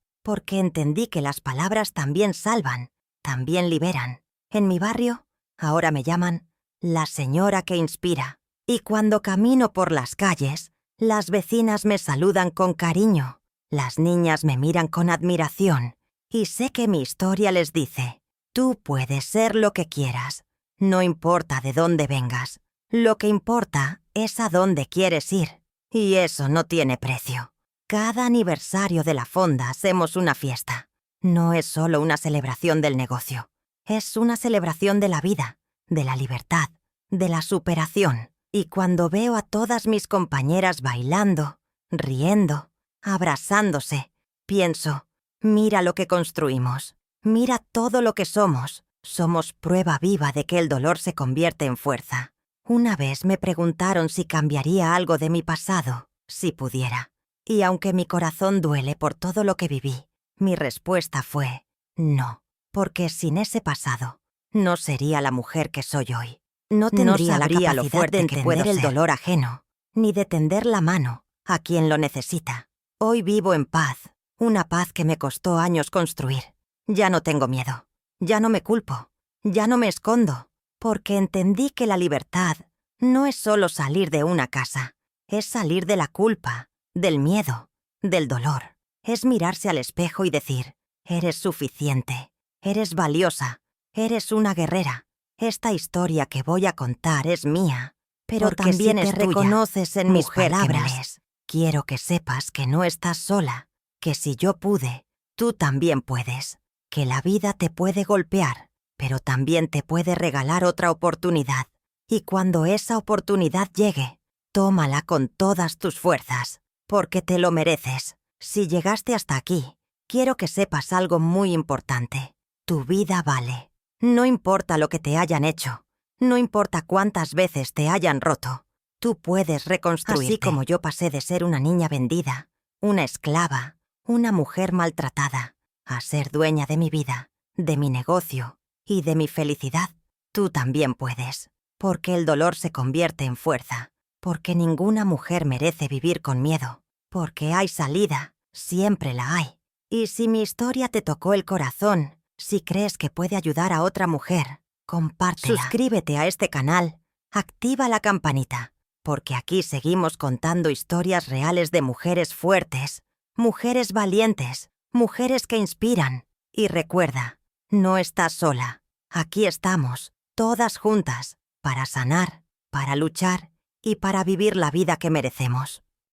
Porque entendí que las palabras también salvan, también liberan. En mi barrio, ahora me llaman la señora que inspira. Y cuando camino por las calles, las vecinas me saludan con cariño. Las niñas me miran con admiración. Y sé que mi historia les dice: tú puedes ser lo que quieras. No importa de dónde vengas. Lo que importa es a dónde quieres ir. Y eso no tiene precio. Cada aniversario de la fonda hacemos una fiesta. No es solo una celebración del negocio. Es una celebración de la vida, de la libertad, de la superación. Y cuando veo a todas mis compañeras bailando, riendo, abrazándose, pienso, mira lo que construimos, mira todo lo que somos. Somos prueba viva de que el dolor se convierte en fuerza. Una vez me preguntaron si cambiaría algo de mi pasado, si pudiera. Y aunque mi corazón duele por todo lo que viví, mi respuesta fue no, porque sin ese pasado no sería la mujer que soy hoy. No tendría la capacidad lo fuerte de entender el dolor ajeno, ni de tender la mano a quien lo necesita. Hoy vivo en paz, una paz que me costó años construir. Ya no tengo miedo, ya no me culpo, ya no me escondo, porque entendí que la libertad no es solo salir de una casa, es salir de la culpa, del miedo, del dolor. Es mirarse al espejo y decir, eres suficiente, eres valiosa, eres una guerrera. Esta historia que voy a contar es mía, pero Porque también si te es tuya. reconoces en mis Mujer que me palabras, lees, quiero que sepas que no estás sola, que si yo pude, tú también puedes, que la vida te puede golpear, pero también te puede regalar otra oportunidad. Y cuando esa oportunidad llegue, tómala con todas tus fuerzas, porque te lo mereces. Si llegaste hasta aquí, quiero que sepas algo muy importante. Tu vida vale. No importa lo que te hayan hecho, no importa cuántas veces te hayan roto, tú puedes reconstruirte. Así como yo pasé de ser una niña vendida, una esclava, una mujer maltratada, a ser dueña de mi vida, de mi negocio y de mi felicidad, tú también puedes. Porque el dolor se convierte en fuerza, porque ninguna mujer merece vivir con miedo, porque hay salida, siempre la hay. Y si mi historia te tocó el corazón, si crees que puede ayudar a otra mujer, compártela. Suscríbete a este canal, activa la campanita, porque aquí seguimos contando historias reales de mujeres fuertes, mujeres valientes, mujeres que inspiran. Y recuerda, no estás sola. Aquí estamos, todas juntas, para sanar, para luchar y para vivir la vida que merecemos.